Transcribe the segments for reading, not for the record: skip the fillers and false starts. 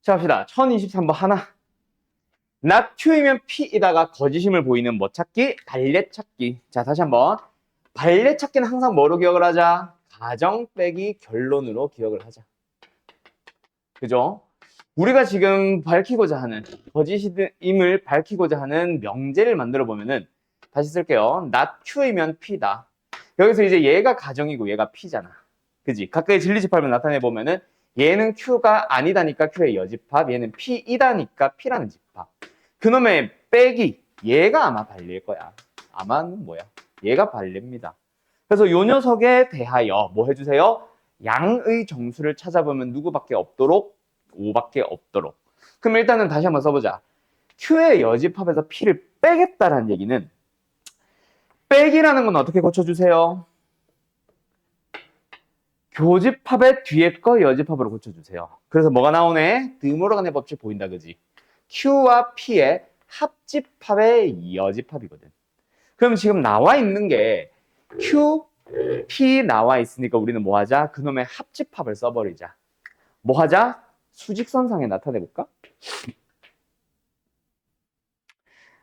시작합시다. 1023번 하나. not q이면 p이다가 거짓임을 보이는 뭐 찾기? 발렛 찾기. 자, 다시 한번. 발렛 찾기는 항상 뭐로 기억을 하자? 가정 빼기 결론으로 기억을 하자. 그죠? 우리가 지금 밝히고자 하는, 거짓임을 밝히고자 하는 명제를 만들어 보면은, 다시 쓸게요. not q이면 p다. 여기서 이제 얘가 가정이고 얘가 p잖아. 그지? 각각의 진리집합을 나타내 보면은, 얘는 q가 아니다니까 q의 여집합, 얘는 p이다니까 p라는 집합. 그놈의 빼기, 얘가 아마 발릴 거야. 아마는 뭐야? 얘가 발립니다. 그래서 요 녀석에 대하여 뭐 해주세요? 양의 정수를 찾아보면 누구밖에 없도록? 5밖에 없도록. 그럼 일단은 다시 한번 써보자. q의 여집합에서 p를 빼겠다라는 얘기는 빼기라는 건 어떻게 고쳐주세요? 교집합의 뒤에 거 여집합으로 고쳐주세요. 그래서 뭐가 나오네? 드모르간의 법칙 보인다, 그지? q와 p의 합집합의 여집합이거든. 그럼 지금 나와 있는 게 q, p 나와 있으니까 우리는 뭐 하자? 그놈의 합집합을 써버리자. 뭐 하자? 수직선상에 나타내볼까?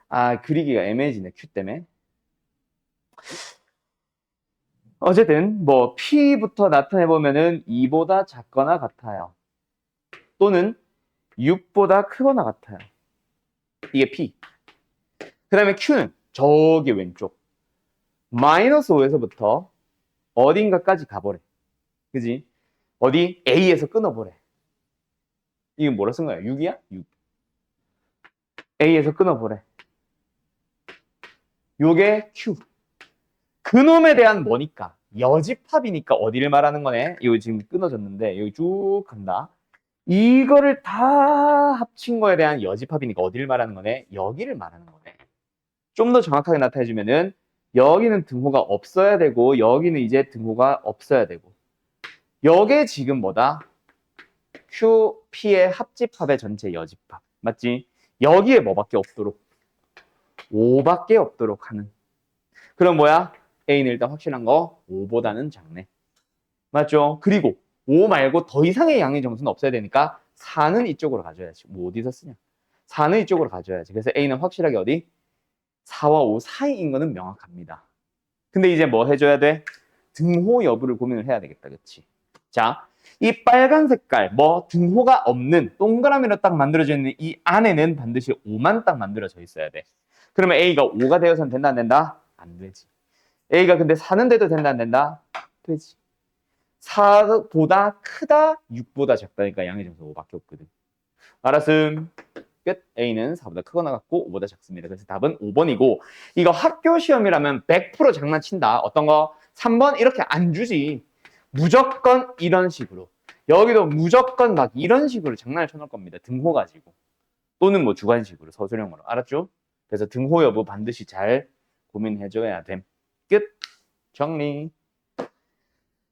아, 그리기가 애매해지네, q 때문에. 어쨌든 뭐 p부터 나타내보면은 2보다 작거나 같아요. 또는 6보다 크거나 같아요. 이게 p. 그 다음에 q는 저기 왼쪽. 마이너스 5에서부터 어딘가까지 가보래. 그지? 어디? A에서 끊어보래. 이건 뭐라 쓴 거야? 6이야? 6. A에서 끊어보래. 요게 Q. 그놈에 대한 뭐니까? 여집합이니까 어디를 말하는 거네? 이거 지금 끊어졌는데 여기 쭉 간다. 이거를 다 합친 거에 대한 여집합이니까 어디를 말하는 거네? 여기를 말하는 거네. 좀 더 정확하게 나타내주면은 여기는 등호가 없어야 되고 여기는 이제 등호가 없어야 되고 여기에 지금 뭐다? Q, P의 합집합의 전체 여집합. 맞지? 여기에 뭐밖에 없도록 5밖에 없도록 하는. 그럼 뭐야? A는 일단 확실한 거 5보다는 작네. 맞죠? 그리고 5 말고 더 이상의 양의 정수는 없어야 되니까 4는 이쪽으로 가져야지. 뭐 어디서 쓰냐? 4는 이쪽으로 가져야지. 그래서 A는 확실하게 어디? 4와 5 사이인 거는 명확합니다. 근데 이제 뭐 해줘야 돼? 등호 여부를 고민을 해야 되겠다. 그치? 자, 이 빨간 색깔, 뭐 등호가 없는 동그라미로 딱 만들어져 있는 이 안에는 반드시 5만 딱 만들어져 있어야 돼. 그러면 A가 5가 되어서는 된다 안 된다? 안 되지. A가 근데 4는 돼도 된다 안 된다? 되지. 4보다 크다, 6보다 작다니까 양의 정수 5밖에 없거든. 알았음. 끝. A는 4보다 크거나 같고 5보다 작습니다. 그래서 답은 5번이고 이거 학교 시험이라면 100% 장난친다. 어떤 거? 3번 이렇게 안 주지. 무조건 이런 식으로. 여기도 무조건 막 이런 식으로 장난을 쳐놓을 겁니다. 등호 가지고. 또는 뭐 주관식으로 서술형으로. 알았죠? 그래서 등호 여부 반드시 잘 고민해줘야 됨. 끝. 정리.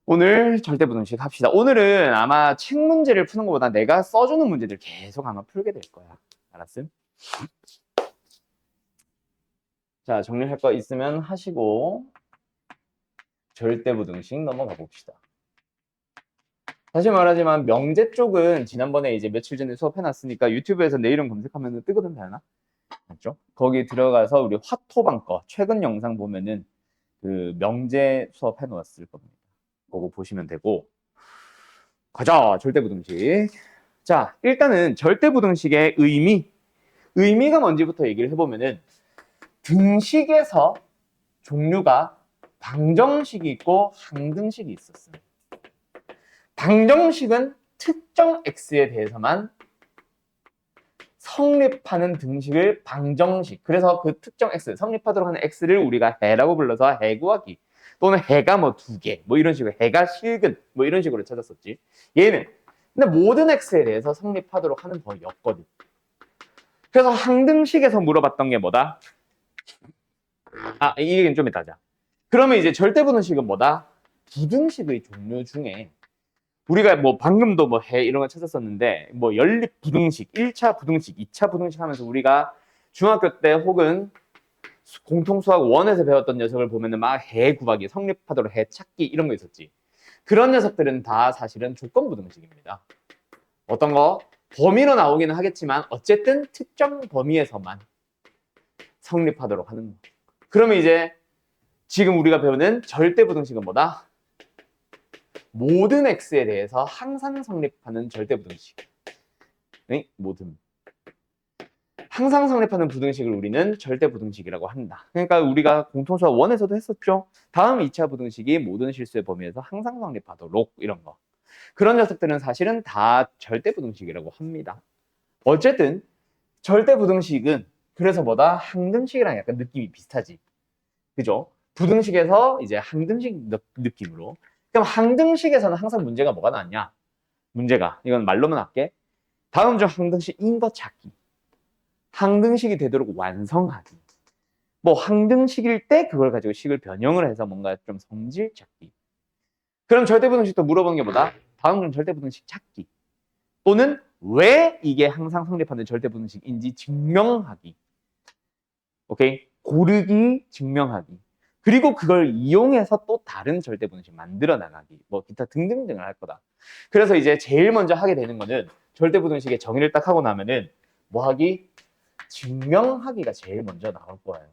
오늘 절대부등식 합시다. 오늘은 아마 책 문제를 푸는 것보다 내가 써주는 문제들 계속 아마 풀게 될 거야. 알았음? 자, 정리할 거 있으면 하시고 절대부등식 넘어가 봅시다. 다시 말하지만 명제 쪽은 지난번에 이제 며칠 전에 수업해놨으니까 유튜브에서 내 이름 검색하면 뜨거든, 다나? 맞죠? 거기 들어가서 우리 화토방 거 최근 영상 보면은 그 명제 수업 해놓았을 겁니다. 그거 보시면 되고. 가자, 절대부등식. 자, 일단은 절대부등식의 의미가 뭔지부터 얘기를 해보면은 등식에서 종류가 방정식이 있고 항등식이 있었어요. 방정식은 특정 x에 대해서만 성립하는 등식을 방정식. 그래서 그 특정 x, 성립하도록 하는 x를 우리가 해라고 불러서 해 구하기. 또는 해가 뭐 2개, 뭐 이런 식으로 해가 실근, 뭐 이런 식으로 찾았었지. 얘는 근데 모든 x에 대해서 성립하도록 하는 거였거든. 그래서 항등식에서 물어봤던 게 뭐다? 아, 이 얘기는 좀 이따 하자. 그러면 이제 절대부등식은 뭐다? 부등식의 종류 중에 우리가 뭐 방금도 뭐 해 이런 거 찾았었는데 뭐 연립 부등식, 1차 부등식, 2차 부등식 하면서 우리가 중학교 때 혹은 공통수학 1에서 배웠던 녀석을 보면은 막 해 구하기, 성립하도록 해 찾기 이런 거 있었지. 그런 녀석들은 다 사실은 조건부등식입니다. 어떤 거? 범위로 나오기는 하겠지만 어쨌든 특정 범위에서만 성립하도록 하는 거. 그러면 이제 지금 우리가 배우는 절대부등식은 뭐다? 모든 x에 대해서 항상 성립하는 절대부등식. 네? 모든. 항상 성립하는 부등식을 우리는 절대부등식이라고 한다. 그러니까 우리가 공통수학 1에서도 했었죠. 다음 2차 부등식이 모든 실수의 범위에서 항상 성립하도록 이런 거. 그런 녀석들은 사실은 다 절대부등식이라고 합니다. 어쨌든 절대부등식은 그래서 뭐다? 항등식이랑 약간 느낌이 비슷하지. 그죠? 부등식에서 이제 항등식 느낌으로. 그럼 항등식에서는 항상 문제가 뭐가 나왔냐? 문제가 이건 말로만 할게. 다음 중 항등식인 것 찾기. 항등식이 되도록 완성하기. 뭐 항등식일 때 그걸 가지고 식을 변형을 해서 뭔가 좀 성질 찾기. 그럼 절대부등식도 물어보는 게 뭐다? 다음 중 절대부등식 찾기. 또는 왜 이게 항상 성립하는 절대부등식인지 증명하기. 오케이? 고르기, 증명하기. 그리고 그걸 이용해서 또 다른 절대부등식 만들어 나가기. 뭐 기타 등등등을 할 거다. 그래서 이제 제일 먼저 하게 되는 거는 절대부등식의 정의를 딱 하고 나면은 뭐 하기? 증명하기가 제일 먼저 나올 거예요.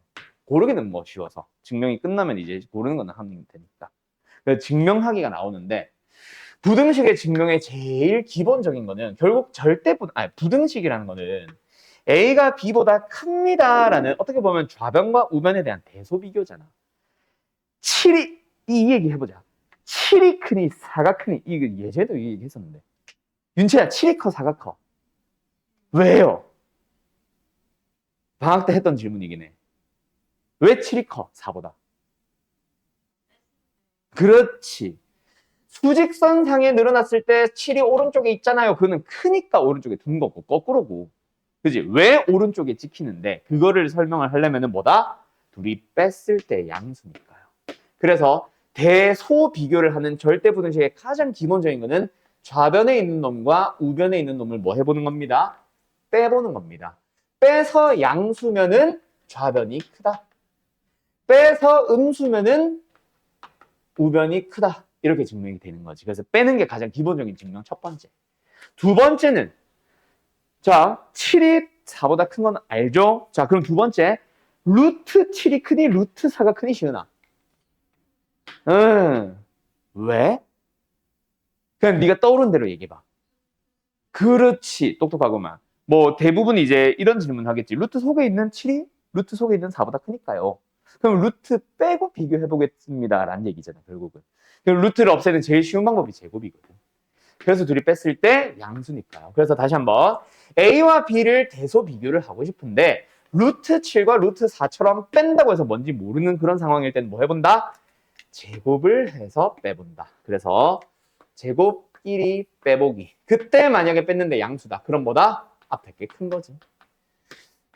고르기는 뭐 쉬워서. 증명이 끝나면 이제 고르는 건 하면 되니까. 그래서 증명하기가 나오는데 부등식의 증명의 제일 기본적인 거는 결국 부등식이라는 거는 A가 B보다 큽니다라는 어떻게 보면 좌변과 우변에 대한 대소비교잖아. 7이 이 얘기 해보자. 7이 크니 4가 크니 이거 예제도 이 얘기 했었는데 윤채야 7이 커 4가 커 왜요? 방학 때 했던 질문이긴 해. 왜 7이 커 4보다? 그렇지. 수직선상에 늘어났을 때 7이 오른쪽에 있잖아요. 그거는 크니까 오른쪽에 둔 거고 거꾸로고. 그지? 왜 오른쪽에 찍히는데 그거를 설명을 하려면은 뭐다? 둘이 뺐을 때 양수니까요. 그래서 대소 비교를 하는 절대부등식의 가장 기본적인 거는 좌변에 있는 놈과 우변에 있는 놈을 뭐 해보는 겁니다? 빼보는 겁니다. 빼서 양수면은 좌변이 크다. 빼서 음수면은 우변이 크다. 이렇게 증명이 되는 거지. 그래서 빼는 게 가장 기본적인 증명 첫 번째. 두 번째는 자 7이 4보다 큰 건 알죠? 자 그럼 두 번째 루트 7이 크니 루트 4가 크니 시은아? 왜? 그냥 네가 떠오른 대로 얘기해봐. 그렇지. 똑똑하구만. 뭐 대부분 이제 이런 질문 하겠지. 루트 속에 있는 7이 루트 속에 있는 4보다 크니까요. 그럼 루트 빼고 비교해 보겠습니다. 라는 얘기잖아, 결국은. 그럼 루트를 없애는 제일 쉬운 방법이 제곱이거든. 그래서 둘이 뺐을 때 양수니까요. 그래서 다시 한번 A와 B를 대소 비교를 하고 싶은데 루트 7과 루트 4처럼 뺀다고 해서 뭔지 모르는 그런 상황일 때는 뭐 해본다? 제곱을 해서 빼본다. 그래서 제곱 1이 빼보기. 그때 만약에 뺐는데 양수다. 그럼 뭐다? 앞에 게 큰 거지.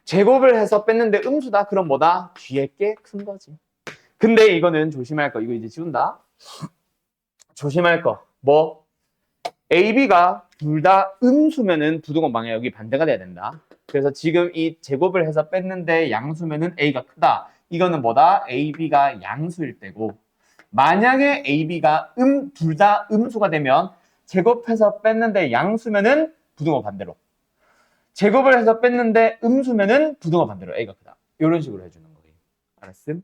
제곱을 해서 뺐는데 음수다. 그럼 뭐다? 뒤에 게 큰 거지. 근데 이거는 조심할 거. 이거 이제 지운다. 조심할 거. 뭐? A, B가 둘 다 음수면은 부등호 방향이 반대가 돼야 된다. 그래서 지금 이 제곱을 해서 뺐는데 양수면은 A가 크다. 이거는 뭐다? A, B가 양수일 때고 만약에 A, B가 둘 다 음수가 되면 제곱해서 뺐는데 양수면은 부등호 반대로. 제곱을 해서 뺐는데 음수면은 부등호 반대로 A가 크다. 이런 식으로 해주는 거예요. 알았음?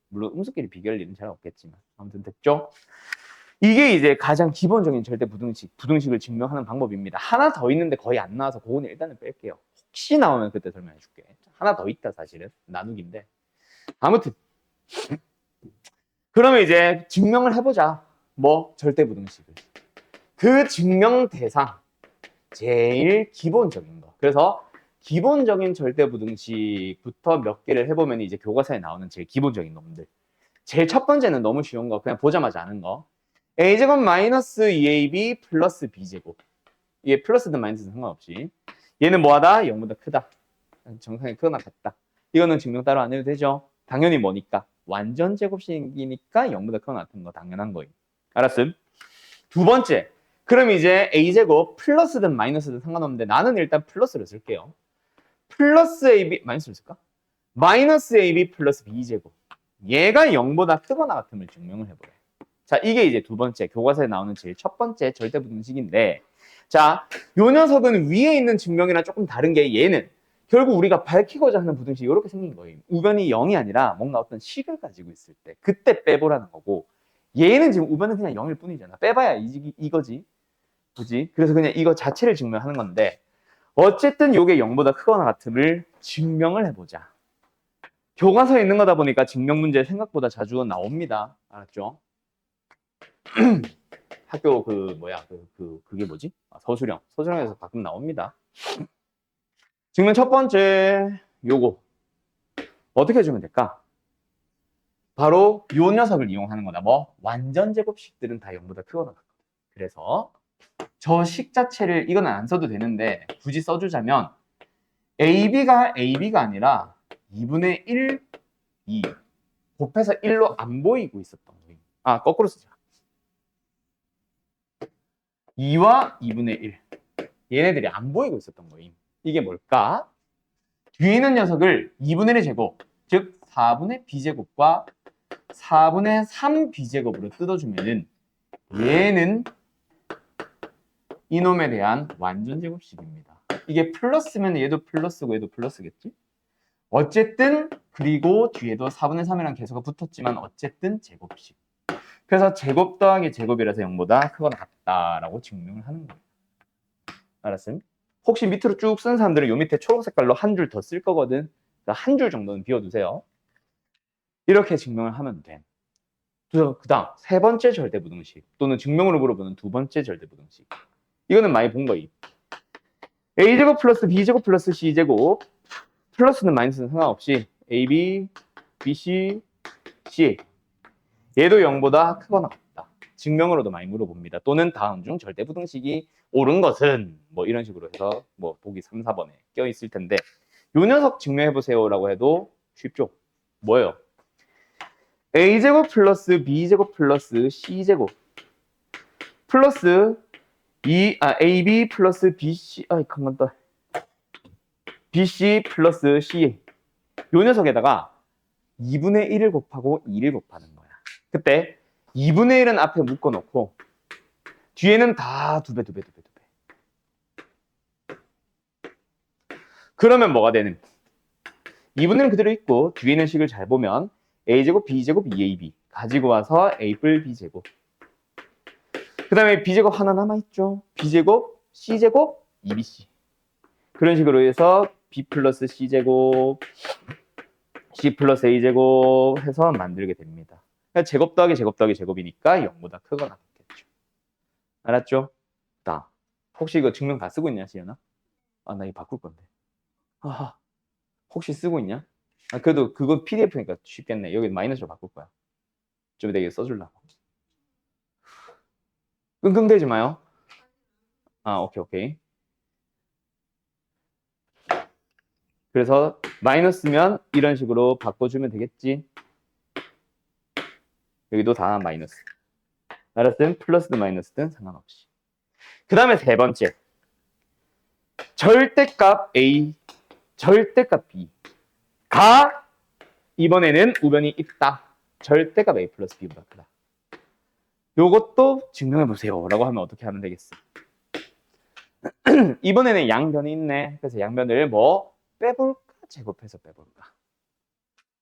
물론 음수끼리 비교할 일은 잘 없겠지만 아무튼 됐죠? 이게 이제 가장 기본적인 절대 부등식을 증명하는 방법입니다. 하나 더 있는데 거의 안 나와서 그거는 일단은 뺄게요. 혹시 나오면 그때 설명해 줄게. 하나 더 있다 사실은 나누기인데 아무튼 그러면 이제 증명을 해보자. 뭐 절대 부등식을. 그 증명 대상 제일 기본적인 거. 그래서 기본적인 절대 부등식부터 몇 개를 해보면 이제 교과서에 나오는 제일 기본적인 놈들. 제일 첫 번째는 너무 쉬운 거. 그냥 보자마자 아는 거. a제곱 마이너스 2ab 플러스 b제곱. 이게 플러스든 마이너스든 상관없이. 얘는 뭐하다? 0보다 크다. 정상이 크거나 같다. 이거는 증명 따로 안 해도 되죠? 당연히 뭐니까? 완전 제곱식이니까 0보다 크거나 같은 거 당연한 거예요. 알았음? 두 번째. 그럼 이제 a제곱 플러스든 마이너스든 상관없는데 나는 일단 플러스를 쓸게요. 플러스 ab 마이너스를 쓸까? 마이너스 ab 플러스 b제곱. 얘가 0보다 크거나 같음을 증명을 해보래. 자, 이게 이제 두 번째 교과서에 나오는 제일 첫 번째 절대부등식인데 자, 요 녀석은 위에 있는 증명이랑 조금 다른 게 얘는 결국 우리가 밝히고자 하는 부등식이 이렇게 생긴 거예요. 우변이 0이 아니라 뭔가 어떤 식을 가지고 있을 때 그때 빼보라는 거고, 얘는 지금 우변은 그냥 0일 뿐이잖아. 빼봐야 이거지. 그지? 그래서 그냥 이거 자체를 증명하는 건데, 어쨌든 요게 0보다 크거나 같음을 증명을 해보자. 교과서에 있는 거다 보니까 증명 문제 생각보다 자주 나옵니다. 알았죠? 학교 그게 뭐지? 서술형에서 가끔 나옵니다. 증명 첫 번째, 요거. 어떻게 해주면 될까? 바로 요 녀석을 이용하는 거다. 뭐? 완전 제곱식들은 다 0보다 크거나 같거든. 그래서 저 식 자체를, 이건 안 써도 되는데, 굳이 써주자면, AB가 아니라 2분의 1, 2. 곱해서 1로 안 보이고 있었던 거예요. 아, 거꾸로 쓰자. 2와 2분의 1. 얘네들이 안 보이고 있었던 거예요. 이게 뭘까? 뒤에 있는 녀석을 2분의 1 제곱, 즉 4분의 b제곱과 4분의 3b제곱으로 뜯어주면은 얘는 이놈에 대한 완전 제곱식입니다. 이게 플러스면 얘도 플러스고 얘도 플러스겠지? 어쨌든 그리고 뒤에도 4분의 3이랑 계수가 붙었지만 어쨌든 제곱식. 그래서 제곱 더하기 제곱이라서 0보다 크거나 같다라고 증명을 하는 거예요. 알았음? 혹시 밑으로 쭉 쓴 사람들은 요 밑에 초록 색깔로 한 줄 더 쓸 거거든. 그러니까 한 줄 정도는 비워두세요. 이렇게 증명을 하면 돼. 그 다음 세 번째 절대부등식 또는 증명으로 물어보는 두 번째 절대부등식. 이거는 많이 본 거임. a제곱 플러스 b제곱 플러스 c제곱, 플러스는 마이너스는 상관없이 ab, bc, c. 얘도 0보다 크거나 같다. 증명으로도 많이 물어봅니다. 또는 다음 중 절대부등식이 옳은 것은 뭐 이런 식으로 해서 뭐 보기 3, 4번에 껴있을 텐데, 요 녀석 증명해보세요라고 해도 쉽죠. 뭐예요? a제곱 플러스 b제곱 플러스 c제곱 플러스 ab 플러스 bc, 잠깐만, bc 플러스 c. 요 녀석에다가 2분의 1을 곱하고 2를 곱하는 거야. 그때 2분의 1은 앞에 묶어놓고 뒤에는 다 2배. 그러면 뭐가 되는? 2분의 1은 그대로 있고 뒤에는 식을 잘 보면 a제곱 b제곱 2ab 가지고 와서 a 뿔 b제곱, 그 다음에 b제곱 하나 남아있죠. b제곱 c제곱 2bc. 그런 식으로 해서 b 플러스 c제곱 c 플러스 a제곱 해서 만들게 됩니다. 그러니까 제곱 더하기 제곱 더하기 제곱이니까 0보다 크거나 같겠죠. 알았죠? 자, 혹시 이거 증명 다 쓰고 있냐, 시연아? 나 이거 바꿀 건데. 혹시 쓰고 있냐? 그래도 그거 PDF니까 쉽겠네. 여기 마이너스로 바꿀 거야. 좀 이따 이거 써주려고. 끙끙대지 마요. 오케이. 그래서 마이너스면 이런 식으로 바꿔주면 되겠지. 여기도 다 마이너스. 알았음? 플러스든 마이너스든 상관없이. 그 다음에 세 번째. 절대값 A, 절대값 B가 이번에는 우변이 있다. 절대값 A 플러스 B보다 크다. 요것도 증명해보세요 라고 하면 어떻게 하면 되겠어? 이번에는 양변이 있네. 그래서 양변을 뭐 빼볼까? 제곱해서 빼볼까?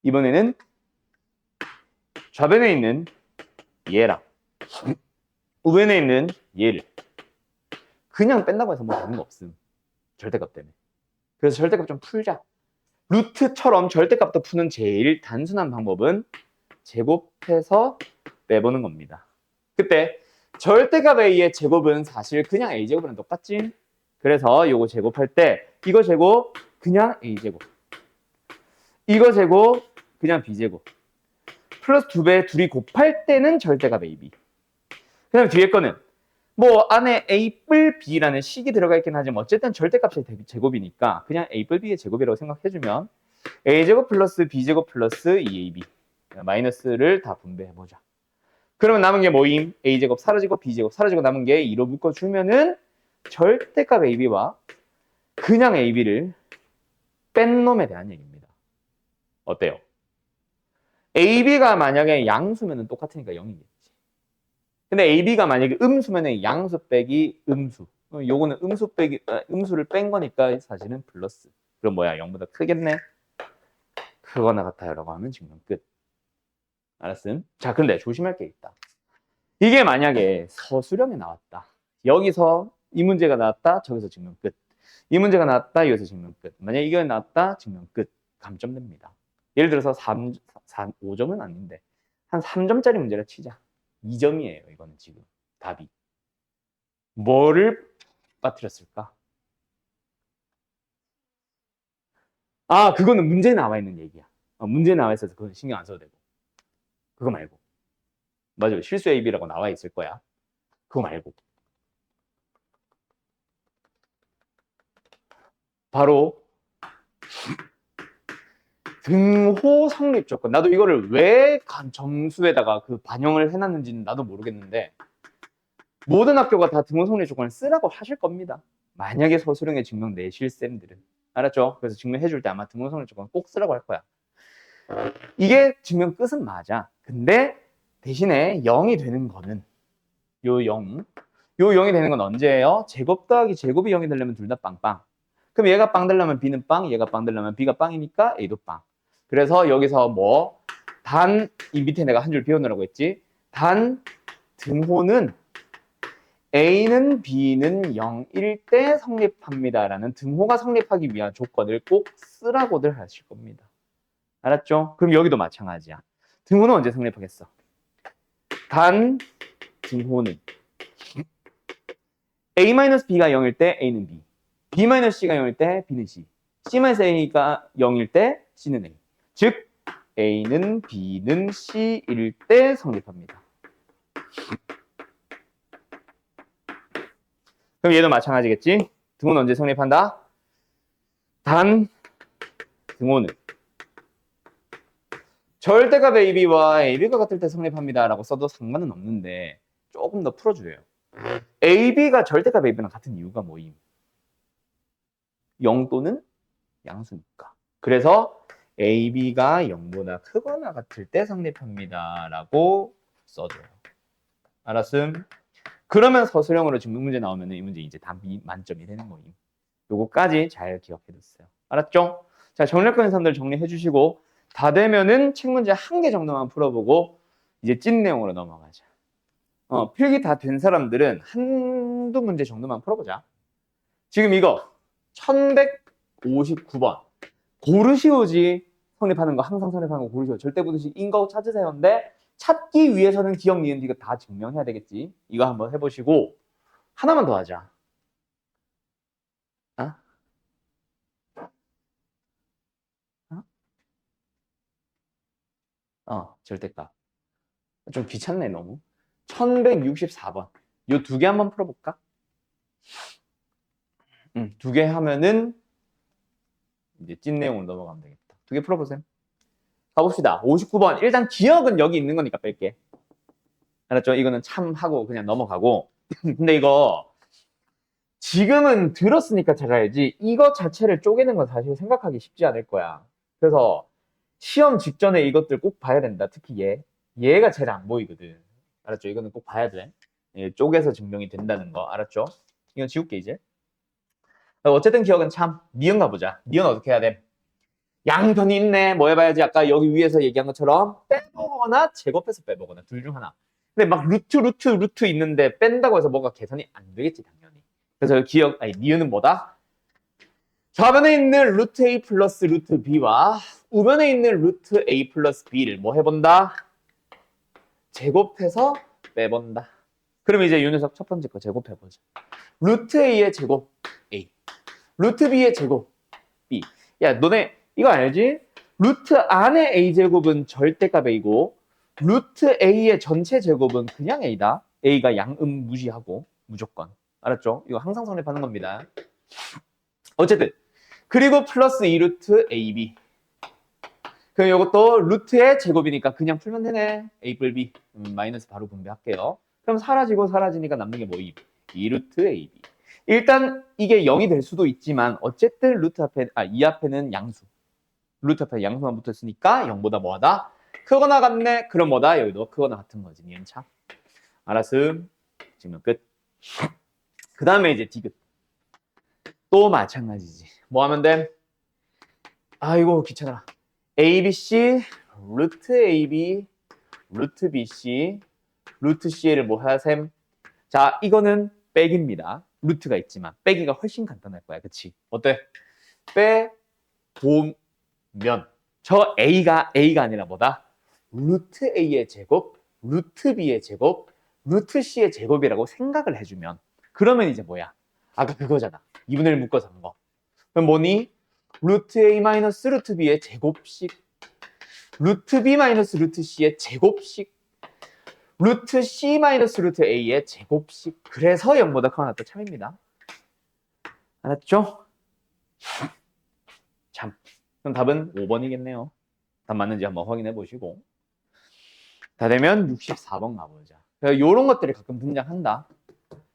이번에는 좌변에 있는 얘랑 우변에 있는 얘를 그냥 뺀다고 해서 뭐 되는 거 없음. 절대값 때문에. 그래서 절대값 좀 풀자. 루트처럼 절대값도 푸는 제일 단순한 방법은 제곱해서 빼보는 겁니다. 그때 절대값 A의 제곱은 사실 그냥 A제곱이랑 똑같지? 그래서 이거 제곱할 때 이거 제곱 그냥 A제곱, 이거 제곱 그냥 B제곱, 플러스 2배 둘이 곱할 때는 절대값 AB. 그 다음에 뒤에 거는 뭐 안에 A 뿔 B라는 식이 들어가 있긴 하지만 어쨌든 절대값의 제곱이니까 그냥 A 뿔 B의 제곱이라고 생각해주면 A제곱 플러스 B제곱 플러스 2AB 마이너스를 다 분배해보자. 그러면 남은 게 뭐임? A제곱 사라지고 B제곱 사라지고 남은 게 2로 묶어주면은 절대값 AB와 그냥 AB를 뺀 놈에 대한 얘기입니다. 어때요? AB가 만약에 양수면 똑같으니까 0이겠지. 근데 AB가 만약에 음수면 양수 빼기 음수. 요거는 음수를 뺀 거니까 사실은 플러스. 그럼 뭐야? 0보다 크겠네? 크거나 같아요 라고 하면 증명 끝. 알았음? 자, 근데 조심할 게 있다. 이게 만약에 서술형에 나왔다. 여기서 이 문제가 나왔다. 저기서 증명 끝. 이 문제가 나왔다. 여기서 증명 끝. 만약에 이게 나왔다. 증명 끝. 감점됩니다. 예를 들어서 5점은 아닌데 한 3점짜리 문제를 치자. 2점이에요. 이거는 지금 답이. 뭐를 빠뜨렸을까? 아, 그거는 문제에 나와 있는 얘기야. 문제에 나와 있어서 그건 신경 안 써도 되고. 그거 말고. 맞아요. 실수 AB라고 나와 있을 거야. 그거 말고. 바로 등호 성립 조건. 나도 이거를 왜 점수에다가 그 반영을 해놨는지는 나도 모르겠는데 모든 학교가 다 등호 성립 조건을 쓰라고 하실 겁니다. 만약에 서술형에 증명 내실 쌤들은. 알았죠? 그래서 증명해줄 때 아마 등호 성립 조건 꼭 쓰라고 할 거야. 이게 증명 끝은 맞아. 근데 대신에 0이 되는 거는 요 0. 요 0이 되는 건 언제예요? 제곱 더하기 제곱이 0이 되려면 둘 다 빵빵. 그럼 얘가 빵 되려면 B는 빵, 얘가 빵 되려면 B가 빵이니까 A도 빵. 그래서 여기서 뭐 단, 이 밑에 내가 한 줄 비워놓으라고 했지. 단 등호는 A는 B는 0일 때 성립합니다라는 등호가 성립하기 위한 조건을 꼭 쓰라고들 하실 겁니다. 알았죠? 그럼 여기도 마찬가지야. 등호는 언제 성립하겠어? 단 등호는 A-B가 0일 때 A는 B, B-C가 0일 때 B는 C, C-A가 0일 때 C는 A. 즉 A는 B는 C일 때 성립합니다. 그럼 얘도 마찬가지겠지? 등호는 언제 성립한다? 단 등호는 절대값 AB와 AB가 같을 때 성립합니다 라고 써도 상관은 없는데 조금 더 풀어줘요. AB가 절대값 AB랑 같은 이유가 뭐임? 0 또는 양수니까. 그래서 AB가 0보다 크거나 같을 때 성립합니다 라고 써줘요. 알았음? 그러면 서술형으로 증명 문제 나오면 이 문제 이제 답이 만점이 되는 거임. 요거까지 잘 기억해뒀어요. 알았죠? 자, 정리할 선들 정리해 주시고 다 되면은 책 문제 한 개 정도만 풀어보고 이제 찐 내용으로 넘어가자. 필기 다 된 사람들은 한두 문제 정도만 풀어보자. 지금 이거 1159번 고르시오지 성립하는 거 항상 성립하는 거 고르시오 절대 부등식 거 찾으세요인데 찾기 위해서는 기억, 니은, 이거 다 증명해야 되겠지. 이거 한번 해보시고 하나만 더 하자. 어? 절대값. 좀 귀찮네 너무. 1164번. 요 두 개 한번 풀어볼까? 두 개 하면은 이제 찐 내용으로 넘어가면 되겠다. 두 개 풀어보세요. 가봅시다. 59번. 일단 기억은 여기 있는 거니까 뺄게. 알았죠? 이거는 참 하고 그냥 넘어가고. 근데 이거 지금은 들었으니까 잘 알지. 이거 자체를 쪼개는 건 사실 생각하기 쉽지 않을 거야. 그래서 시험 직전에 이것들 꼭 봐야 된다. 특히 얘가 제일 안 보이거든. 알았죠? 이거는 꼭 봐야 돼. 쪼개서 증명이 된다는 거. 알았죠? 이건 지울게 이제. 어쨌든 기억은 참. 니은 가보자. 니은 어떻게 해야 돼? 양변이 있네. 뭐 해봐야지? 아까 여기 위에서 얘기한 것처럼 빼보거나 제곱해서 빼보거나 둘 중 하나. 근데 막 루트 있는데 뺀다고 해서 뭐가 계산이 안 되겠지 당연히. 그래서 니은은 뭐다? 좌변에 있는 루트 A 플러스 루트 B와 우변에 있는 루트 A 플러스 B를 뭐 해본다? 제곱해서 빼본다. 그럼 이제 이 녀석 첫 번째 거 제곱해보자. 루트 A의 제곱 A, 루트 B의 제곱 B. 야, 너네 이거 알지? 루트 안에 A제곱은 절대값 A고 루트 A의 전체 제곱은 그냥 A다. A가 양음 무시하고 무조건. 알았죠? 이거 항상 성립하는 겁니다. 어쨌든 그리고 플러스 2루트 AB. 그럼 이것도 루트의 제곱이니까 그냥 풀면 되네. A 뿔 B. 마이너스 바로 분배할게요. 그럼 사라지고 사라지니까 남는 게 뭐임? 2루트 AB. 일단 이게 0이 될 수도 있지만 어쨌든 루트 앞에, 이 앞에는 양수. 루트 앞에 양수만 붙었으니까 0보다 뭐하다? 크거나 같네. 그럼 뭐다? 여기도 크거나 같은 거지. 니은차. 알았음. 지금 끝. 그 다음에 이제 디귿. 또 마찬가지지. 뭐 하면 돼? 아이고 귀찮아. ABC, 루트 AB, 루트 BC, 루트 CA를 뭐 하셈? 자, 이거는 빼기입니다. 루트가 있지만 빼기가 훨씬 간단할 거야. 그치? 어때? 빼보면 저 A가 아니라 뭐다? 루트 A의 제곱, 루트 B의 제곱, 루트 C의 제곱이라고 생각을 해주면 그러면 이제 뭐야? 아까 그거잖아. 2분의 1 묶어서 한 거. 그럼 뭐니? 루트 A 마이너스 루트 B의 제곱식, 루트 B 마이너스 루트 C의 제곱식, 루트 C 마이너스 루트 A의 제곱식. 그래서 0보다 커 낫다 참입니다. 알았죠? 참. 그럼 답은 5번이겠네요. 답 맞는지 한번 확인해 보시고. 다 되면 64번 가보자. 이런 것들이 가끔 등장한다.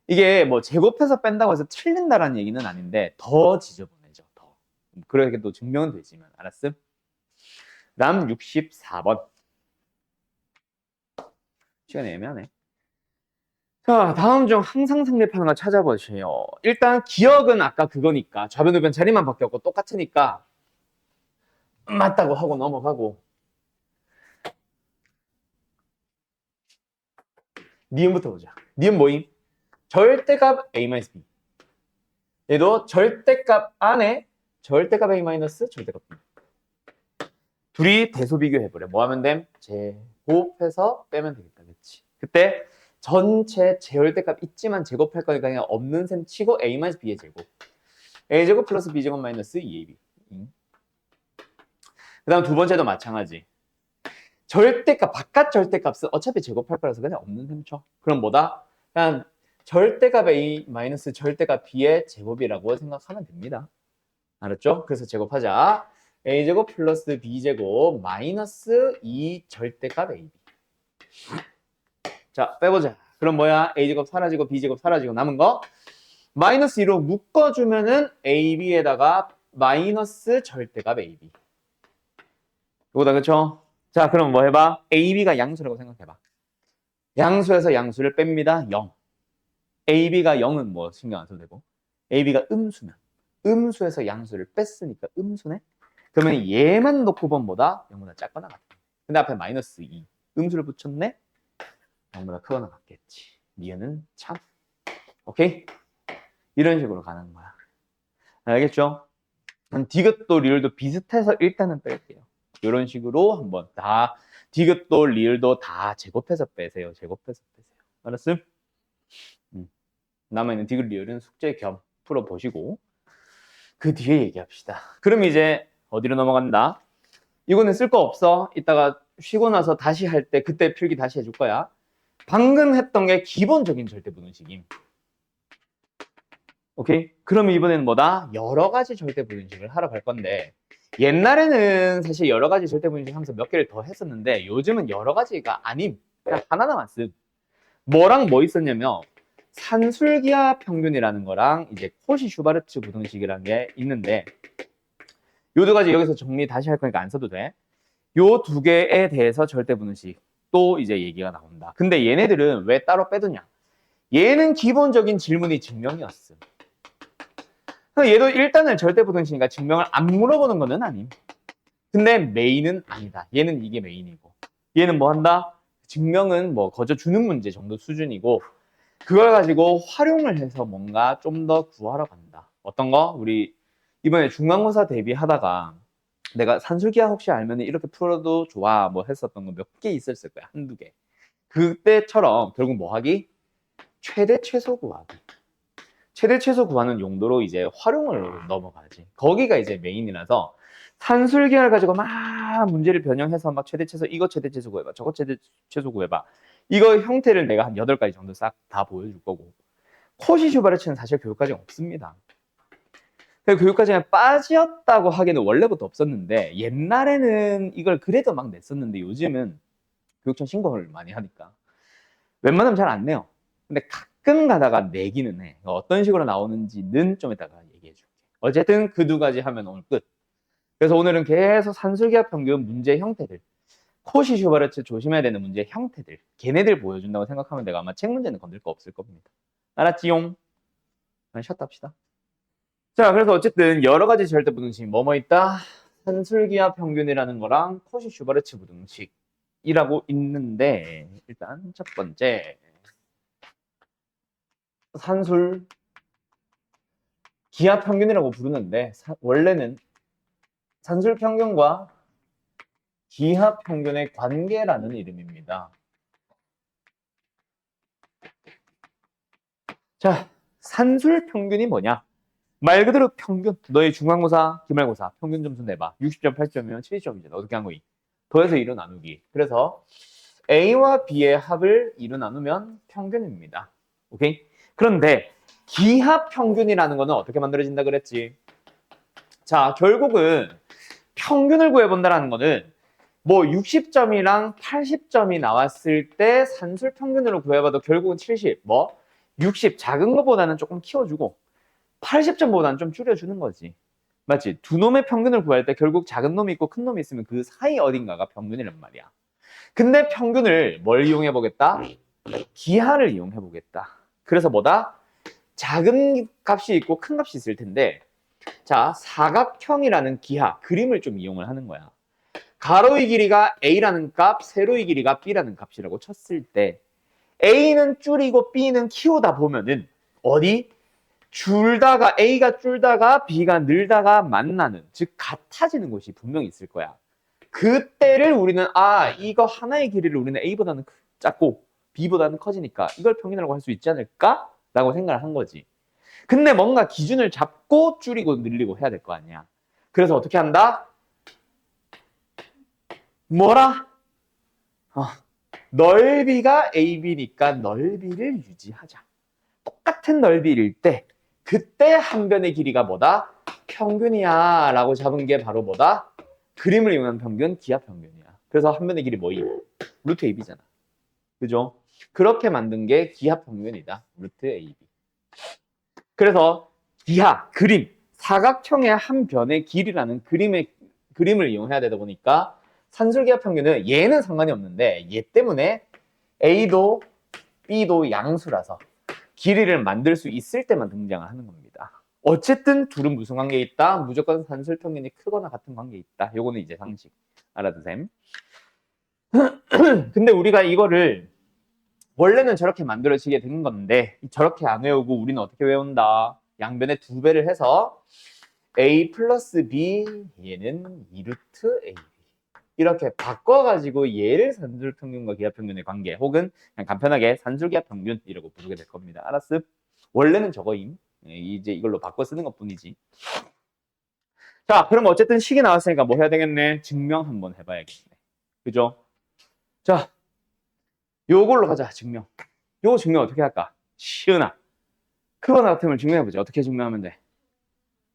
이게 뭐 제곱해서 뺀다고 해서 틀린다라는 얘기는 아닌데 더 지저분해져. 더. 그렇게 또 증명은 되지만. 알았음? 다음 64번. 시간이 애매하네. 자, 다음 중 항상 성립하는 거 찾아보세요. 일단 기억은 아까 그거니까 좌변 우변 자리만 바뀌었고 똑같으니까 맞다고 하고 넘어가고. 니은부터 보자. 니은 뭐임? 절대값 A-B. 얘도 절대값 안에 절대값 A- 절대값 B. 둘이 대소 비교해보래. 뭐 하면 됨? 제곱해서 빼면 되겠다. 그치? 그때 전체 제절대값 있지만 제곱할 거니까 그냥 없는 셈 치고 A-B의 제곱. A제곱 플러스 B제곱 마이너스 2AB. 그 다음 두 번째도 마찬가지. 절대값, 바깥 절대값은 어차피 제곱할 거라서 그냥 없는 셈 쳐. 그럼 뭐다? 그냥 절대값 A 마이너스 절대값 B의 제곱이라고 생각하면 됩니다. 알았죠? 그래서 제곱하자. A제곱 플러스 B제곱 마이너스 2 절대값 AB. 자, 빼보자. 그럼 뭐야? A제곱 사라지고 B제곱 사라지고 남은 거 마이너스 2로 묶어주면은 AB에다가 마이너스 절대값 AB. 이거다, 그쵸? 자, 그럼 뭐 해봐? AB가 양수라고 생각해봐. 양수에서 양수를 뺍니다. 0. AB가 0은 뭐 신경 안 써도 되고. AB가 음수면. 음수에서 양수를 뺐으니까 음수네? 그러면 얘만 놓고 보면 뭐다? 0보다 작거나 같아. 근데 앞에 마이너스 2. 음수를 붙였네? 0보다 크거나 같겠지. 니은은 참. 오케이? 이런 식으로 가는 거야. 알겠죠? 디귿도 리을도 비슷해서 일단은 뺄게요. 이런 식으로 한번 다 디귿도 리을도 다 제곱해서 빼세요. 제곱해서 빼세요. 알았음? 남아있는 디귿 리을은 숙제 겸 풀어보시고 그 뒤에 얘기합시다. 그럼 이제 어디로 넘어간다? 이거는 쓸 거 없어. 이따가 쉬고 나서 다시 할 때 그때 필기 다시 해줄 거야. 방금 했던 게 기본적인 절대부등식임. 오케이? 그럼 이번에는 뭐다? 여러 가지 절대부등식을 하러 갈 건데 옛날에는 사실 여러 가지 절대부등식 하면서 몇 개를 더 했었는데 요즘은 여러 가지가 아님. 그냥 하나만 쓴. 뭐랑 뭐 있었냐면 산술기하 평균이라는 거랑 이제 코시-슈바르츠 부등식이라는 게 있는데 요 두 가지 여기서 정리 다시 할 거니까 안 써도 돼. 요 두 개에 대해서 절대부등식 또 이제 얘기가 나온다. 근데 얘네들은 왜 따로 빼두냐? 얘는 기본적인 질문이 증명이었음. 얘도 일단은 절대부등식이니까 증명을 안 물어보는 거는 아님. 근데 메인은 아니다. 얘는 이게 메인이고. 얘는 뭐 한다? 증명은 뭐 거저 주는 문제 정도 수준이고 그걸 가지고 활용을 해서 뭔가 좀 더 구하러 간다. 어떤 거? 우리 이번에 중간고사 대비하다가 내가 산술기하 혹시 알면 이렇게 풀어도 좋아 뭐 했었던 거 몇 개 있었을 거야. 한두 개. 그때처럼 결국 뭐 하기? 최대 최소 구하기. 최대 최소 구하는 용도로 이제 활용을 넘어가지. 거기가 이제 메인이라서 산술기하를 가지고 막 문제를 변형해서 막 최대 최소 이거 최대 최소 구해봐. 저거 최대 최소 구해봐. 이거 형태를 내가 한 8가지 정도 싹 다 보여줄 거고 코시-슈바르츠는 사실 교육과정이 없습니다. 교육과정에 빠졌다고 하기에는 원래부터 없었는데 옛날에는 이걸 그래도 막 냈었는데 요즘은 교육청 신고를 많이 하니까 웬만하면 잘 안 내요. 근데 가끔 가다가 내기는 해. 어떤 식으로 나오는지는 좀 이따가 얘기해 줄게. 어쨌든 그 두 가지 하면 오늘 끝. 그래서 오늘은 계속 산술기하 평균 문제 형태들 코시-슈바르츠 조심해야 되는 문제 형태들 걔네들 보여준다고 생각하면 내가 아마 책 문제는 건들 거 없을 겁니다. 알았지용? 쉬었다 합시다. 자, 그래서 어쨌든 여러 가지 절대 부등식 뭐뭐 있다? 산술기하 평균이라는 거랑 코시-슈바르츠 부등식이라고 있는데 일단 첫 번째 산술 기하 평균이라고 부르는데 원래는 산술 평균과 기하 평균의 관계라는 이름입니다. 자, 산술 평균이 뭐냐? 말 그대로 평균. 너의 중간고사, 기말고사 평균 점수 내봐. 60점, 80점이면 70점이잖아. 어떻게 한 거니? 더해서 2로 나누기. 그래서 A와 B의 합을 2로 나누면 평균입니다. 오케이? 그런데 기하 평균이라는 거는 어떻게 만들어진다 그랬지? 자, 결국은 평균을 구해본다라는 거는 뭐 60점이랑 80점이 나왔을 때 산술 평균으로 구해봐도 결국은 70, 60 작은 거보다는 조금 키워주고 80점보다는 좀 줄여주는 거지. 맞지? 두 놈의 평균을 구할 때 결국 작은 놈이 있고 큰 놈이 있으면 그 사이 어딘가가 평균이란 말이야. 근데 평균을 뭘 이용해 보겠다? 기하를 이용해 보겠다. 그래서 뭐다? 작은 값이 있고 큰 값이 있을 텐데 자, 사각형이라는 기하, 그림을 좀 이용을 하는 거야. 가로의 길이가 A라는 값, 세로의 길이가 B라는 값이라고 쳤을 때 A는 줄이고 B는 키우다 보면은 어디? 줄다가 A가 줄다가 B가 늘다가 만나는, 즉 같아지는 곳이 분명히 있을 거야. 그때를 우리는 이거 하나의 길이를 우리는 A보다는 작고 B보다는 커지니까 이걸 평균이라고 할 수 있지 않을까? 라고 생각을 한 거지. 근데 뭔가 기준을 잡고 줄이고 늘리고 해야 될 거 아니야. 그래서 어떻게 한다? 뭐라? 넓이가 AB니까 넓이를 유지하자. 똑같은 넓이일 때 그때 한 변의 길이가 뭐다? 평균이야 라고 잡은 게 바로 뭐다? 그림을 이용한 평균, 기하 평균이야. 그래서 한 변의 길이 뭐임? 루트 AB잖아. 그죠? 그렇게 만든 게 기하 평균이다. 루트 AB. 그래서 기하, 그림, 사각형의 한 변의 길이라는 그림을 이용해야 되다 보니까 산술기하 평균은 얘는 상관이 없는데 얘 때문에 A도 B도 양수라서 길이를 만들 수 있을 때만 등장을 하는 겁니다. 어쨌든 둘은 무슨 관계에 있다? 무조건 산술 평균이 크거나 같은 관계에 있다. 요거는 이제 상식. 알아두셈. 근데 우리가 이거를 원래는 저렇게 만들어지게 된 건데 저렇게 안 외우고 우리는 어떻게 외운다? 양변에 2배를 해서 A 플러스 B 얘는 2루트 AB 이렇게 바꿔가지고 얘를 산술평균과 기하평균의 관계 혹은 그냥 간편하게 산술기하평균이라고 부르게 될 겁니다. 알았음? 원래는 저거임. 이제 이걸로 바꿔 쓰는 것뿐이지. 자, 그럼 어쨌든 식이 나왔으니까 뭐 해야 되겠네? 증명 한번 해봐야겠네. 그죠? 자, 요걸로 가자. 증명. 요거 증명 어떻게 할까? 시은아. 크거나 같음을 증명해보자. 어떻게 증명하면 돼?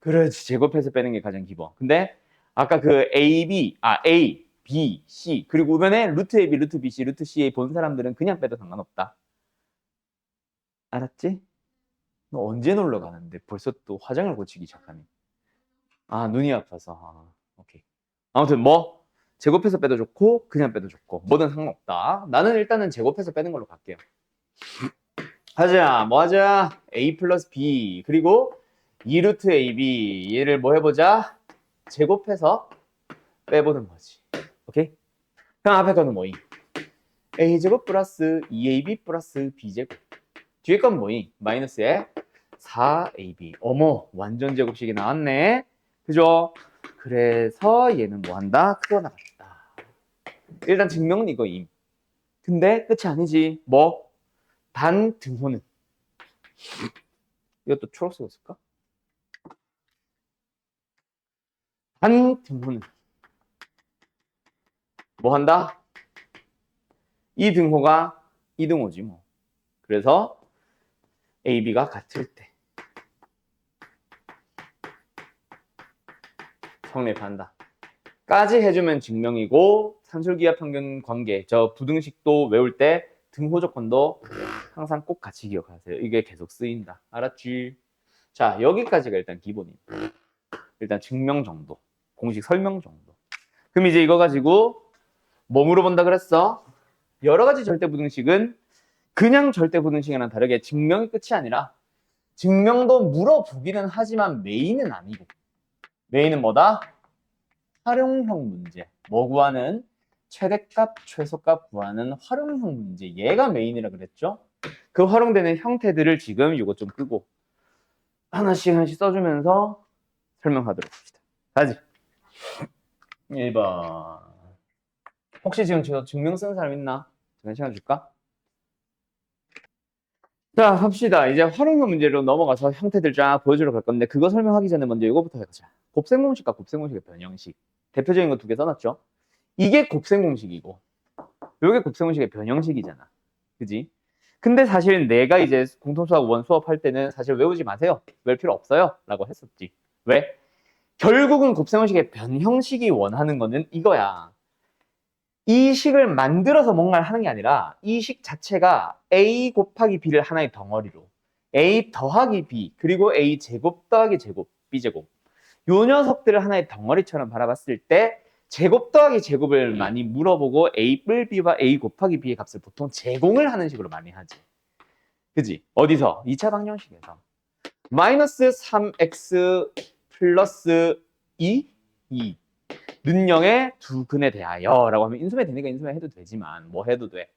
그렇지. 제곱해서 빼는 게 가장 기본. 근데 아까 그 A, B, C 그리고 우변에 루트 AB, 루트 BC, 루트 CA 본 사람들은 그냥 빼도 상관없다. 알았지? 너 언제 놀러 가는데 벌써 또 화장을 고치기 시작하니? 눈이 아파서. 오케이. 아무튼 제곱해서 빼도 좋고 그냥 빼도 좋고 뭐든 상관없다. 나는 일단은 제곱해서 빼는 걸로 갈게요. 하자. 뭐 하자? A 플러스 B 그리고 2루트 AB 얘를 뭐 해보자? 제곱해서 빼보는 거지. 오케이? 그럼 앞에 거는 뭐임? A제곱 플러스 2AB 플러스 B제곱 뒤에 건 뭐임? 마이너스에 4AB 어머 완전 제곱식이 나왔네. 그죠? 그래서 얘는 뭐 한다? 크거 나갔다. 일단 증명은 이거임. 근데 끝이 아니지. 단 등호는 이것도 초록색 쓸까? 단 등호는 뭐 한다? 이 등호가 이 등호지 뭐. 그래서 AB가 같을 때 성립한다. 까지 해주면 증명이고 산술기하 평균 관계 저 부등식도 외울 때 등호 조건도 항상 꼭 같이 기억하세요. 이게 계속 쓰인다. 알았지? 자, 여기까지가 일단 기본입니다. 일단 증명 정도, 공식 설명 정도. 그럼 이제 이거 가지고 뭐 물어본다 그랬어? 여러 가지 절대부등식은 그냥 절대부등식이랑 다르게 증명이 끝이 아니라 증명도 물어보기는 하지만 메인은 아니고. 메인은 뭐다? 활용형 문제. 뭐 구하는? 최대값, 최소값 구하는 활용형 문제. 얘가 메인이라 그랬죠? 그 활용되는 형태들을 지금 이거 좀 끄고 하나씩 써주면서 설명하도록 합시다. 가지. 1번. 혹시 지금 저 증명 쓰는 사람 있나? 잠깐 시간 줄까? 자, 합시다. 이제 활용형 문제로 넘어가서 형태들 쫙 보여주러 갈 건데 그거 설명하기 전에 먼저 이거부터 해보자. 곱셈 공식과 곱셈 공식의 변형식. 대표적인 거 두 개 써놨죠? 이게 곱셈 공식이고 이게 곱셈 공식의 변형식이잖아. 그지? 근데 사실 내가 이제 공통수학 원 수업할 때는 사실 외우지 마세요. 외울 필요 없어요. 라고 했었지. 왜? 결국은 곱셈 공식의 변형식이 원하는 거는 이거야. 이 식을 만들어서 뭔가를 하는 게 아니라 이 식 자체가 a 곱하기 b를 하나의 덩어리로 a 더하기 b 그리고 a 제곱 더하기 제곱 b제곱 요 녀석들을 하나의 덩어리처럼 바라봤을 때 제곱 더하기 제곱을 많이 물어보고 a 뿔 b와 a 곱하기 b의 값을 보통 제공을 하는 식으로 많이 하지. 그지? 어디서? 2차 방정식에서 마이너스 3x 플러스 2 는 0의 두 근에 대하여 라고 하면 인수분해 되니까 인수분해 해도 되지만 뭐 해도 돼.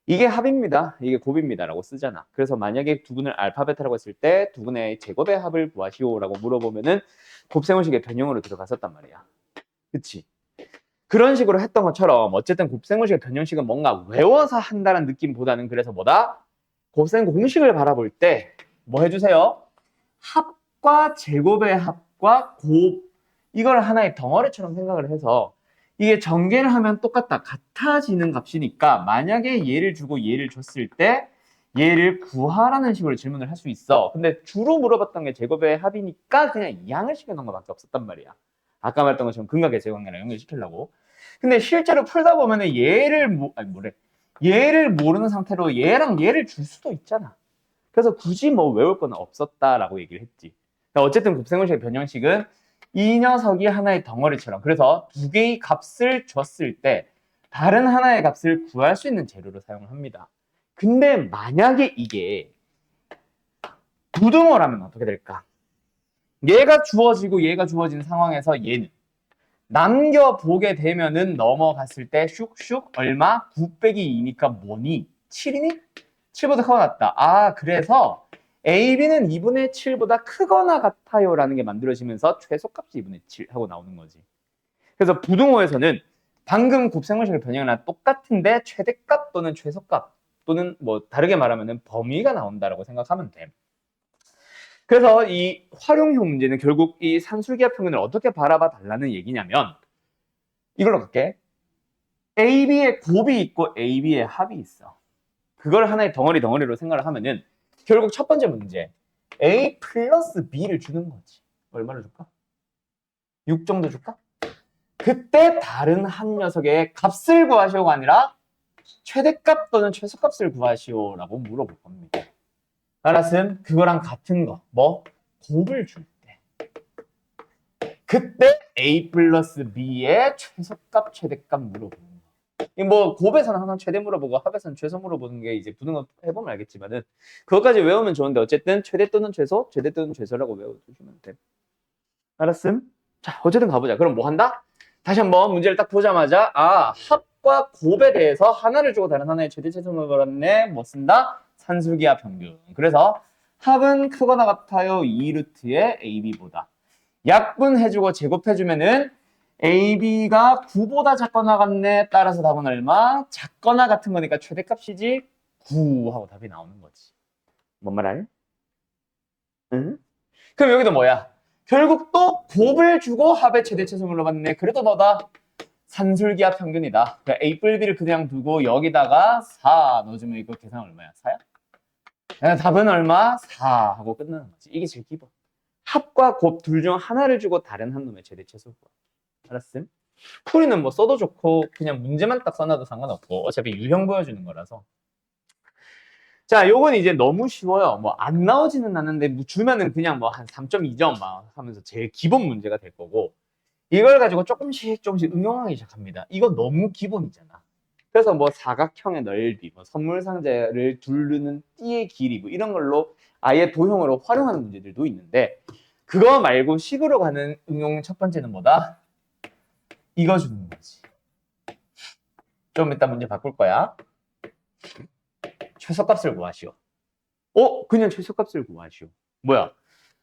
이게 합입니다. 이게 곱입니다. 라고 쓰잖아. 그래서 만약에 두 근을 알파 베타라고 했을 때 두 근의 제곱의 합을 구하시오 라고 물어보면은 곱셈공식의 변형으로 들어갔었단 말이야. 그치? 그런 식으로 했던 것처럼 어쨌든 곱셈공식의 변형식은 뭔가 외워서 한다는 느낌보다는 그래서 뭐다? 곱셈 공식을 바라볼 때 뭐 해주세요? 합과 제곱의 합과 곱 이걸 하나의 덩어리처럼 생각을 해서 이게 전개를 하면 똑같다. 같아지는 값이니까 만약에 얘를 주고 얘를 줬을 때 얘를 구하라는 식으로 질문을 할 수 있어. 근데 주로 물어봤던 게 제곱의 합이니까 그냥 이항을 시켜놓은 것밖에 없었단 말이야. 아까 말했던 것처럼 근각의 제곱관계랑 연결시키려고. 근데 실제로 풀다 보면은 얘를 모르는 상태로 얘랑 얘를 줄 수도 있잖아. 그래서 굳이 뭐 외울 건 없었다라고 얘기를 했지. 그러니까 어쨌든 곱셈공식의 변형식은 이 녀석이 하나의 덩어리처럼 그래서 두 개의 값을 줬을 때 다른 하나의 값을 구할 수 있는 재료로 사용을 합니다. 근데 만약에 이게 부등호라면 어떻게 될까? 얘가 주어지고 얘가 주어진 상황에서 얘는 남겨보게 되면은 넘어갔을 때 슉슉 얼마? 9 빼기 2니까 뭐니? 7이니? 7보다 커가 같다. 아 그래서 AB는 2분의 7보다 크거나 같아요 라는 게 만들어지면서 최소값이 2분의 7 하고 나오는 거지. 그래서 부등호에서는 방금 곱셈공식의 변형이랑 똑같은데 최대값 또는 최소값 또는 뭐 다르게 말하면 범위가 나온다라고 생각하면 돼. 그래서 이 활용형 문제는 결국 이 산술기하 평균을 어떻게 바라봐 달라는 얘기냐면 이걸로 갈게. AB의 곱이 있고 AB의 합이 있어. 그걸 하나의 덩어리로 생각을 하면은 결국 첫 번째 문제 A 플러스 B를 주는 거지. 얼마를 줄까? 6 정도 줄까? 그때 다른 한 녀석의 값을 구하시오가 아니라 최대값 또는 최소값을 구하시오라고 물어볼 겁니다. 알았음? 그거랑 같은 거. 뭐? 곱을 줄 때. 그때 A 플러스 B의 최소값, 최대값 물어보는 거. 뭐 곱에서는 항상 최대 물어보고 합에서는 최소 물어보는 게 이제 부등호 해보면 알겠지만은 그것까지 외우면 좋은데 어쨌든 최대 또는 최소, 최대 또는 최소라고 외워주시면 돼. 알았음? 자, 어쨌든 가보자. 그럼 뭐 한다? 다시 한번 문제를 딱 보자마자 합과 곱에 대해서 하나를 주고 다른 하나의 최대 최소를 벌었네. 뭐 쓴다? 산술기하 평균. 그래서 합은 크거나 같아요. 2루트의 AB보다. 약분해주고 제곱해주면은 AB가 9보다 작거나 같네. 따라서 답은 얼마? 작거나 같은 거니까 최대값이지 9 하고 답이 나오는 거지. 뭔 말? 응? 그럼 여기도 뭐야? 결국 또 곱을 주고 합의 최대 최소물로 봤네. 그래도 뭐다? 산술기하 평균이다. 그러니까 A 뿔 B를 그냥 두고 여기다가 4 넣어주면 이거 계산 얼마야? 4야? 답은 얼마? 4 하고 끝나는 거지. 이게 제일 기본. 합과 곱 둘 중 하나를 주고 다른 한 놈의 최대 최소 구하. 알았음? 풀이는 뭐 써도 좋고 그냥 문제만 딱 써놔도 상관없고 어차피 유형 보여주는 거라서. 자, 요건 이제 너무 쉬워요. 뭐 안 나오지는 않는데 뭐 주면은 그냥 뭐 한 3.2점 막 하면서 제일 기본 문제가 될 거고 이걸 가지고 조금씩 응용하기 시작합니다. 이거 너무 기본이잖아. 그래서 뭐 사각형의 넓이, 뭐 선물 상자를 두르는 띠의 길이 뭐 이런 걸로 아예 도형으로 활용하는 문제들도 있는데 그거 말고 식으로 가는 응용 첫 번째는 뭐다? 이거 주는 거지. 좀 이따 문제 바꿀 거야. 최소값을 구하시오. 그냥 최소값을 구하시오. 뭐야?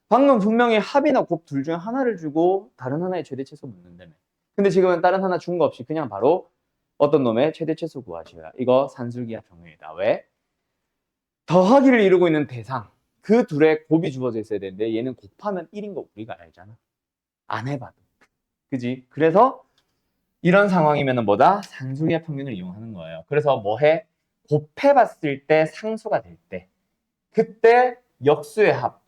방금 분명히 합이나 곱 둘 중에 하나를 주고 다른 하나의 최대 최소 묻는다며. 근데 지금은 다른 하나 준 거 없이 그냥 바로 어떤 놈의 최대 최소 구하시오야. 이거 산술기하 평균이다. 왜? 더하기를 이루고 있는 대상. 그 둘의 곱이 주어져 있어야 되는데 얘는 곱하면 1인 거 우리가 알잖아. 안 해봐도. 그지? 그래서 이런 상황이면 뭐다? 산술기하 평균을 이용하는 거예요. 그래서 뭐 해? 곱해봤을 때 상수가 될 때. 그때 역수의 합.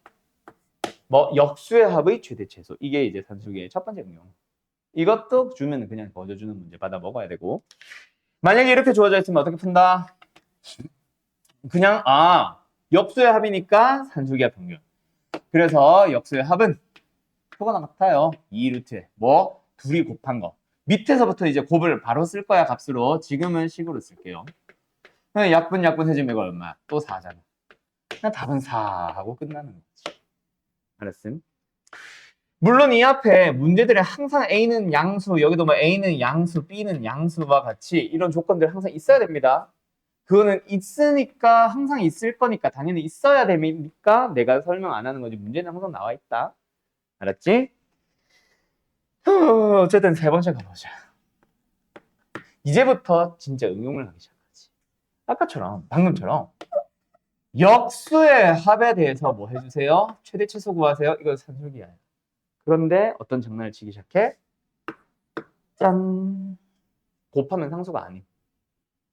역수의 합의 최대 최소. 이게 이제 산술기의 첫 번째 응용. 이것도 주면 그냥 거저주는 문제 받아 먹어야 되고. 만약에 이렇게 주어져 있으면 어떻게 푼다? 그냥 역수의 합이니까 산술기하 평균. 그래서 역수의 합은 표가 같아요. 2루트에 둘이 곱한 거. 밑에서부터 이제 곱을 바로 쓸 거야 값으로. 지금은 식으로 쓸게요. 그냥 약분 해주면 이거 얼마? 또 4잖아. 그냥 답은 4 하고 끝나는 거지. 알았음? 물론 이 앞에 문제들에 항상 A는 양수, 여기도 뭐 A는 양수, B는 양수와 같이 이런 조건들 항상 있어야 됩니다. 그거는 있으니까 항상 있을 거니까 당연히 있어야 되니까 내가 설명 안 하는 거지. 문제는 항상 나와 있다. 알았지? 어쨌든 세 번째 가보자. 이제부터 진짜 응용을 하기 시작하지. 아까처럼 방금처럼 역수의 합에 대해서 뭐 해주세요? 최대 최소 구하세요. 이거 산술기하예요. 그런데 어떤 장난을 치기 시작해? 짠! 곱하면 상수가 아닌.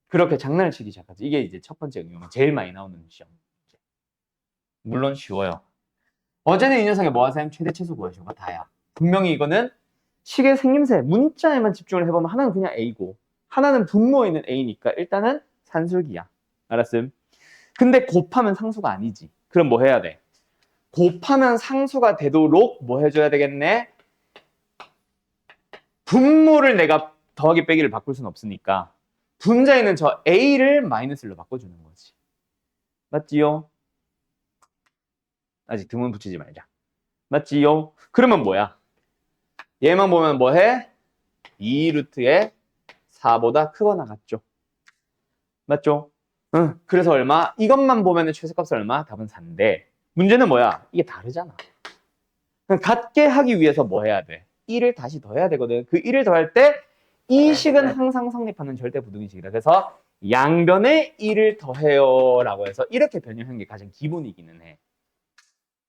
그렇게 장난을 치기 시작하지. 이게 이제 첫 번째 응용이 제일 많이 나오는 시험. 물론 쉬워요. 어제는 이 녀석이 뭐 하세요? 최대 최소 구하시오가 다야. 분명히 이거는 식의 생김새, 문자에만 집중을 해보면 하나는 그냥 A고 하나는 분모에 있는 A니까 일단은 산술기야. 알았음? 근데 곱하면 상수가 아니지. 그럼 뭐 해야 돼? 곱하면 상수가 되도록 뭐 해줘야 되겠네? 분모를 내가 더하기 빼기를 바꿀 수는 없으니까 분자에 있는 저 A를 마이너스로 바꿔주는 거지. 맞지요? 아직 등문 붙이지 말자. 맞지요? 그러면 뭐야? 얘만 보면 뭐 해? 2루트에 4보다 크거나 같죠? 맞죠? 응. 그래서 얼마? 이것만 보면 최소값은 얼마? 답은 4인데 문제는 뭐야? 이게 다르잖아. 같게 하기 위해서 뭐 해야 돼? 1을 다시 더해야 되거든. 그 1을 더할 때 이 식은 항상 성립하는 절대 부등식이다. 그래서 양변에 1을 더해요 라고 해서 이렇게 변형한 게 가장 기본이기는 해.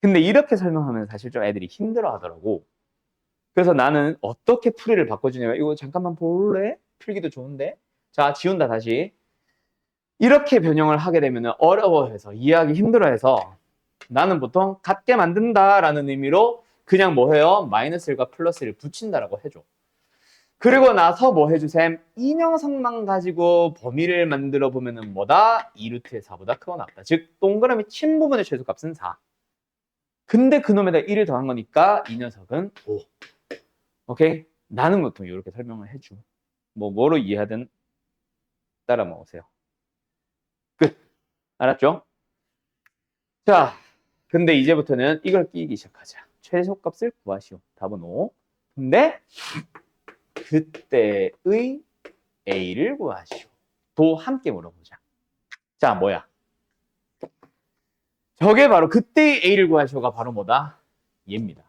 근데 이렇게 설명하면 사실 좀 애들이 힘들어 하더라고. 그래서 나는 어떻게 풀이를 바꿔주냐면 이거 잠깐만 볼래? 풀기도 좋은데. 자, 지운다 다시. 이렇게 변형을 하게 되면 어려워해서 이해하기 힘들어해서 나는 보통 같게 만든다라는 의미로 그냥 뭐 해요? 마이너스 1과 플러스 1을 붙인다라고 해줘. 그리고 나서 뭐 해주셈? 이 녀석만 가지고 범위를 만들어 보면은 뭐다? 2루트의 4보다 크거나 같다. 즉 동그라미 친 부분의 최소값은 4. 근데 그놈에다 1을 더한 거니까 이 녀석은 5. 오케이? 나는 보통 이렇게 설명을 해줘. 뭐로 이해하든 따라 먹으세요. 끝. 알았죠? 자, 근데 이제부터는 이걸 끼기 시작하자. 최소값을 구하시오. 답은 5. 근데 그때의 A를 구하시오. 도 함께 물어보자. 자, 뭐야? 저게 바로 그때의 A를 구하시오가 바로 뭐다? 얘입니다.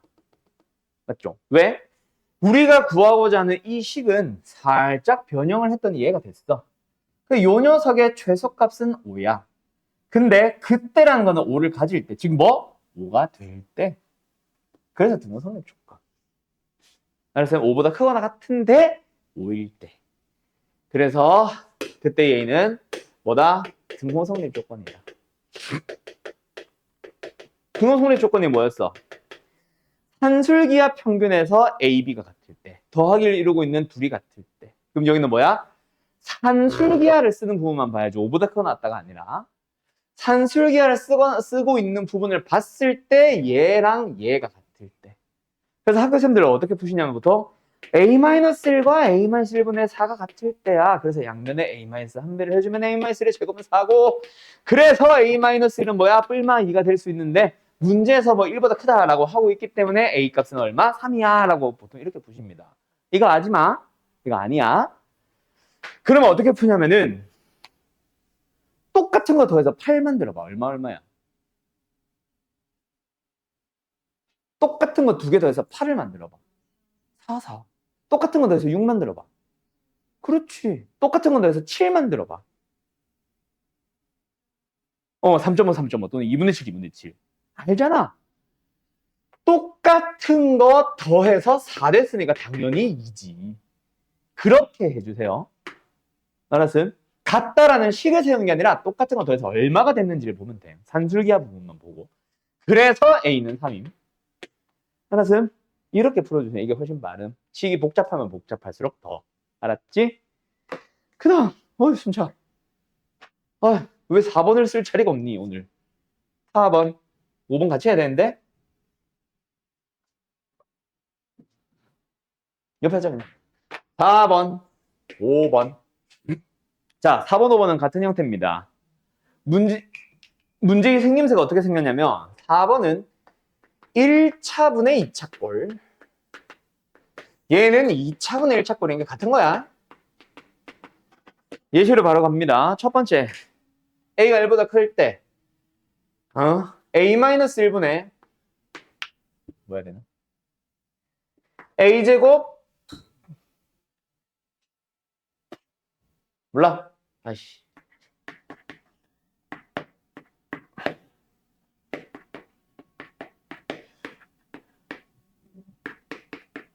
맞죠? 왜? 우리가 구하고자 하는 이 식은 살짝 변형을 했더니 얘가 됐어. 요 녀석의 최소값은 5야. 근데 그때라는 거는 5를 가질 때, 지금 뭐? 5가 될 때. 그래서 등호성립 조건. 그래서 5보다 크거나 같은데 5일 때. 그래서 그때 A는 뭐다? 등호성립 조건이다. 등호성립 조건이 뭐였어? 산술기하 평균에서 A, B가 같을 때, 더하기를 이루고 있는 둘이 같을 때. 그럼 여기는 뭐야? 산술기하를 쓰는 부분만 봐야지. 5보다 크거나 같다가 아니라 산술기하를 쓰고 있는 부분을 봤을 때 얘랑 얘가 같을 때. 그래서 학교 쌤들은 어떻게 푸시냐면 보통 a-1과 a-1분의 4가 같을 때야. 그래서 양면에 a-1배를 해주면 a-1의 제곱은 4고, 그래서 a-1은 뭐야? 뿔마 2가 될 수 있는데, 문제에서 뭐 1보다 크다라고 하고 있기 때문에 a 값은 얼마? 3이야 라고 보통 이렇게 푸십니다. 이거 하지 마. 이거 아니야. 그러면 어떻게 푸냐면은 똑같은 거 더해서 8 만들어봐. 얼마야? 똑같은 거 두 개 더해서 8을 만들어봐. 4. 똑같은 거 더해서 6 만들어봐. 그렇지. 똑같은 거 더해서 7 만들어봐. 3.5 또는 2분의 7, 2분의 7. 알잖아. 똑같은 거 더해서 4 됐으니까 당연히 2지. 그렇게 해주세요. 알았음? 같다라는 식을 세우는 게 아니라 똑같은 거 더해서 얼마가 됐는지를 보면 돼요. 산술기하 부분만 보고. 그래서 A는 3임. 알았음? 이렇게 풀어주세요. 이게 훨씬 빠름. 식이 복잡하면 복잡할수록 더. 알았지? 그 다음, 숨차. 왜 4번을 쓸 자리가 없니, 오늘? 4번, 5번 같이 해야 되는데? 옆에 하자, 그냥. 4번, 5번. 자, 4번, 5번은 같은 형태입니다. 문제의 생김새가 어떻게 생겼냐면, 4번은 1차분의 2차꼴. 얘는 2차분의 1차꼴인 게 같은 거야. 예시로 바로 갑니다. 첫 번째, A가 1보다 클 때, A-1분의, 뭐 해야 되나? A제곱, 몰라. 아이씨.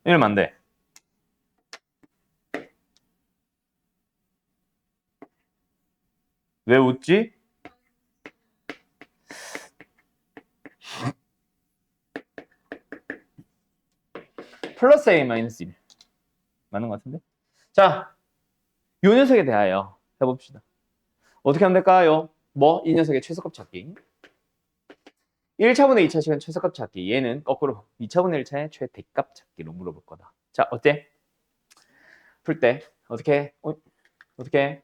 이러면 안 돼. 왜 웃지? 플러스 A-1 맞는 것 같은데? 자, 이 녀석에 대하여 해봅시다. 어떻게 하면 될까요? 이 녀석의 최소값 찾기. 1차분의 2차식은 최소값 찾기. 얘는 거꾸로 2차분의 1차의 최대값 찾기로 물어볼 거다. 자, 어때? 풀 때 어떻게? 어떻게?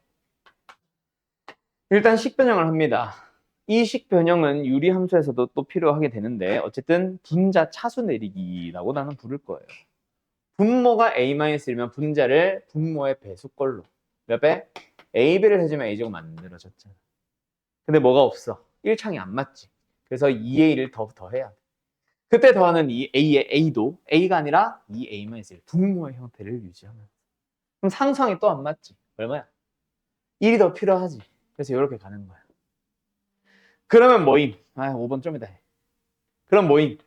일단 식변형을 합니다. 이 식변형은 유리함수에서도 또 필요하게 되는데 어쨌든 분자 차수 내리기라고 나는 부를 거예요. 분모가 A-1면 분자를 분모의 배수꼴로 몇 배? AB를 해주면 A제곱 만들어졌잖아. 근데 뭐가 없어? 1창이 안 맞지. 그래서 2A를 더해야 돼. 그때 더하는 이 A의 A도 A가 아니라 2A-1 분모의 형태를 유지하면. 그럼 상수항이 또 안 맞지. 얼마야? 1이 더 필요하지. 그래서 이렇게 가는 거야. 그러면 뭐임? 5번 좀 이따 해. 그럼 뭐임?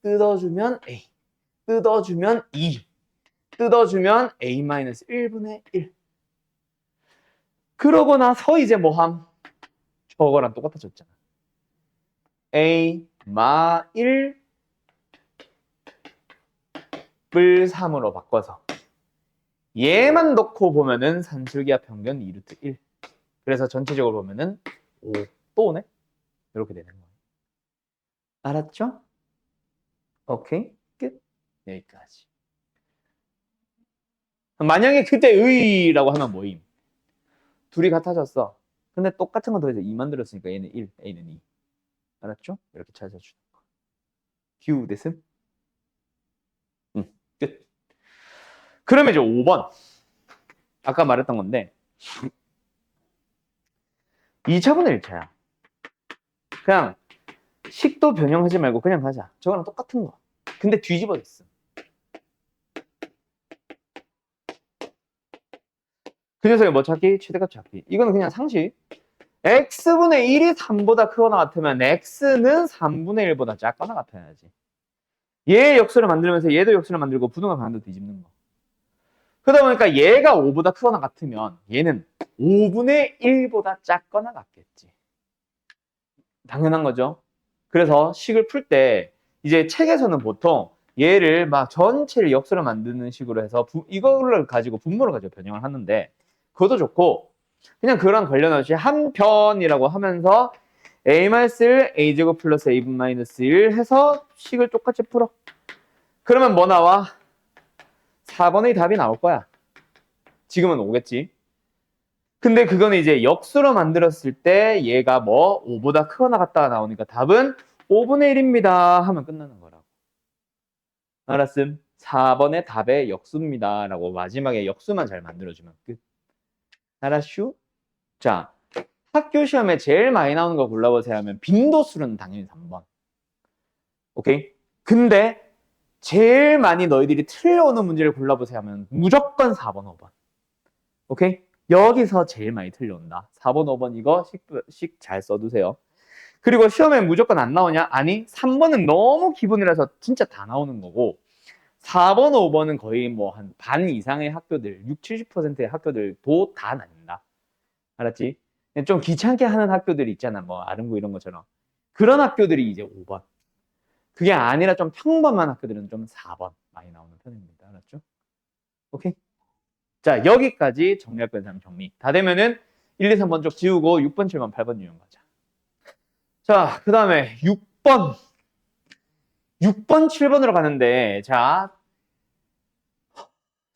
뜯어주면 A, 뜯어주면 2, 뜯어주면 A-1분의 1. 그러고 나서 이제 뭐함? 저거랑 똑같아졌잖아. A, 마 1, 뿔 3으로 바꿔서 얘만 넣고 보면은 산술기하 평균 2루트 1. 그래서 전체적으로 보면은 5. 또 오네? 이렇게 되는 거예요. 알았죠? 오케이. 끝. 여기까지. 만약에 그때 의라고 하면 뭐임? 둘이 같아졌어. 근데 똑같은 거 더해서 2 만들었으니까 얘는 1, A는 2. 알았죠? 이렇게 찾아주는 거. q 됐음? 끝. 그러면 이제 5번. 아까 말했던 건데 2차분의 1차야. 그냥 식도 변형하지 말고 그냥 가자. 저거랑 똑같은 거. 근데 뒤집어졌어. 그 녀석이 뭐 찾기? 최대값 찾기. 이거는 그냥 상식. x분의 1이 3보다 크거나 같으면 x는 3분의 1보다 작거나 같아야지. 얘 역수를 만들면서 얘도 역수를 만들고 부등호 반도 뒤집는 거. 그러다 보니까 얘가 5보다 크거나 같으면 얘는 5분의 1보다 작거나 같겠지. 당연한 거죠. 그래서 식을 풀 때 이제 책에서는 보통 얘를 막 전체를 역수로 만드는 식으로 해서 이거를 가지고 분모를 가지고 변형을 하는데 그것도 좋고 그냥 그거랑 관련없이 한 편이라고 하면서 A-1 A제곱 플러스 A분 마이너스 1 해서 식을 똑같이 풀어. 그러면 뭐 나와? 4번의 답이 나올 거야. 지금은 오겠지. 근데 그거는 이제 역수로 만들었을 때 얘가 뭐 5보다 크거나 같다가 나오니까 답은 5분의 1입니다 하면 끝나는 거라고. 알았음? 4번의 답의 역수입니다 라고 마지막에 역수만 잘 만들어주면 끝. 알았슈? 자, 학교 시험에 제일 많이 나오는 거 골라보세요 하면 빈도수는 당연히 3번. 오케이? 근데 제일 많이 너희들이 틀려오는 문제를 골라보세요 하면 무조건 4번, 5번. 오케이? 여기서 제일 많이 틀려온다. 4번, 5번 이거 식 잘 써두세요. 그리고 시험에 무조건 안 나오냐? 아니, 3번은 너무 기본이라서 진짜 다 나오는 거고 4번, 5번은 거의 뭐 한 반 이상의 학교들, 60, 70%의 학교들도 다 나뉜다. 알았지? 좀 귀찮게 하는 학교들이 있잖아. 뭐 아름고 이런 것처럼. 그런 학교들이 이제 5번. 그게 아니라 좀 평범한 학교들은 좀 4번 많이 나오는 편입니다. 알았죠? 오케이? 자, 여기까지 정리할 건 사람 정리. 다 되면은 1, 2, 3번 쪽 지우고 6번, 7번, 8번 유형 가자. 자, 그 다음에 6번. 6번, 7번으로 가는데, 자.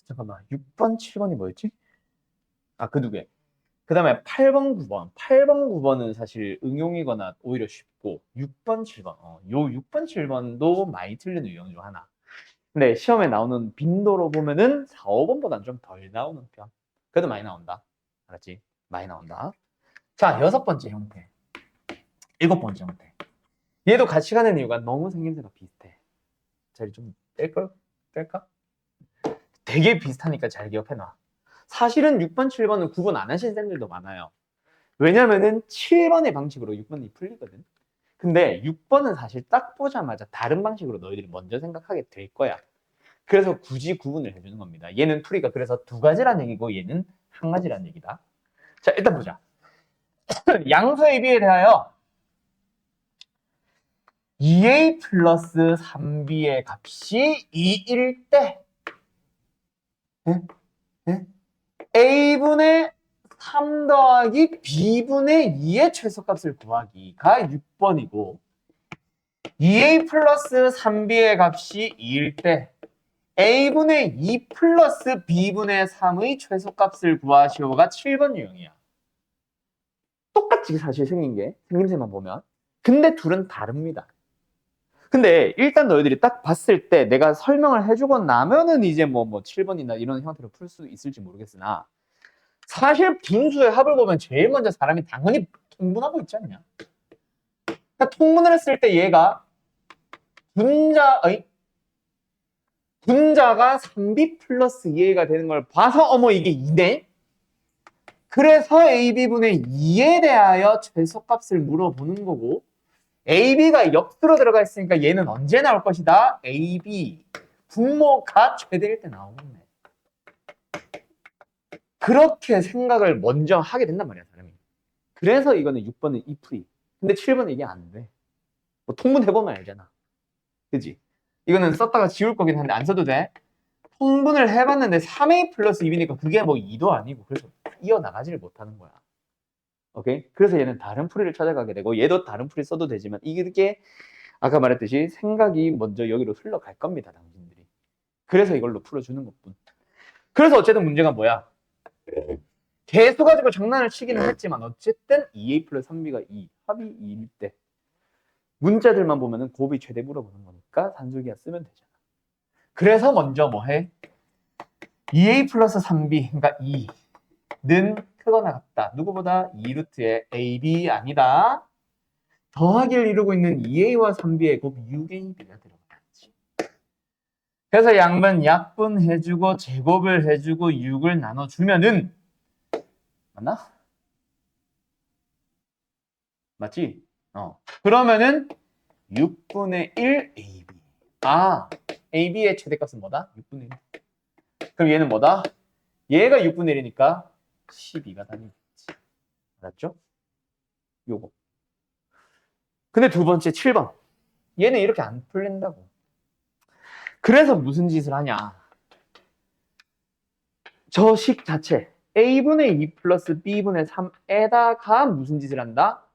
잠깐만. 6번, 7번이 뭐였지? 아, 그 두 개. 그 다음에 8번, 9번. 8번, 9번은 사실 응용이거나 오히려 쉽고, 6번, 7번. 요 6번, 7번도 많이 틀리는 유형 중 하나. 근데 시험에 나오는 빈도로 보면은 4, 5번보다는 좀 덜 나오는 편. 그래도 많이 나온다. 알았지? 많이 나온다. 자, 6번째 형태. 7번째 형태. 얘도 같이 가는 이유가 너무 생김새가 비슷해. 자리 좀 뺄걸? 뺄까? 되게 비슷하니까 잘 기억해놔. 사실은 6번, 7번은 구분 안 하신 쌤들도 많아요. 왜냐면은 7번의 방식으로 6번이 풀리거든. 근데 6번은 사실 딱 보자마자 다른 방식으로 너희들이 먼저 생각하게 될 거야. 그래서 굳이 구분을 해주는 겁니다. 얘는 풀이가 그래서 두 가지란 얘기고 얘는 한 가지란 얘기다. 자, 일단 보자. 양수 AB에 대하여 2A 플러스 3B의 값이 2일 때 A분의 3 더하기 B분의 2의 최소값을 구하기가 6번이고 2A 플러스 3B의 값이 2일 때 A분의 2 플러스 B분의 3의 최소값을 구하시오가 7번 유형이야. 똑같이 사실 생긴 게 생김새만 보면. 근데 둘은 다릅니다. 근데 일단 너희들이 딱 봤을 때 내가 설명을 해주고 나면은 이제 뭐 7번이나 이런 형태로 풀 수 있을지 모르겠으나 사실 분수의 합을 보면 제일 먼저 사람이 당연히 통분하고 있지 않냐? 그러니까 통분을 했을 때 얘가 분자가 3B 플러스 2A가 되는 걸 봐서 어머 이게 2네? 그래서 AB분의 2에 대하여 최소값을 물어보는 거고 AB가 역수로 들어가 있으니까 얘는 언제 나올 것이다? AB 분모가 최대일 때 나오네. 그렇게 생각을 먼저 하게 된단 말이야 사람이. 그래서 이거는 6번은 이풀이. 근데 7번은 이게 안 돼. 뭐 통분해보면 알잖아. 그지? 이거는 썼다가 지울 거긴 한데 안 써도 돼. 통분을 해봤는데 3A 플러스 2B니까 그게 뭐 2도 아니고 그래서 이어나가지를 못하는 거야. 오케이? 그래서 얘는 다른 풀이를 찾아가게 되고 얘도 다른 풀이 써도 되지만 이게 아까 말했듯이 생각이 먼저 여기로 흘러갈 겁니다. 당신들이. 그래서 이걸로 풀어주는 것뿐. 그래서 어쨌든 문제가 뭐야? 개수 가지고 장난을 치기는 했지만 어쨌든 2A 플러스 3B가 2, 합이 2일 때 문자들만 보면은 곱이 최대 물어보는 거니까 산술기하 쓰면 되잖아. 그래서 먼저 뭐 해? 2A 플러스 3B, 그러니까 2는 크거나 같다. 누구보다 2루트의 AB 아니다. 더하기를 이루고 있는 2A와 3B의 곱 6AB가 들어가야지. 그래서 양변 약분해주고 제곱을 해주고 6을 나눠주면은 맞나? 맞지? 그러면은 6분의 1 AB. 아, AB의 최대값은 뭐다? 6분의 1. 그럼 얘는 뭐다? 얘가 6분의 1이니까 12가 답이겠지. 알았죠? 요거. 근데 두 번째 7번. 얘는 이렇게 안 풀린다고. 그래서 무슨 짓을 하냐. 저 식 자체 A분의 2 플러스 B분의 3에다가 무슨 짓을 한다?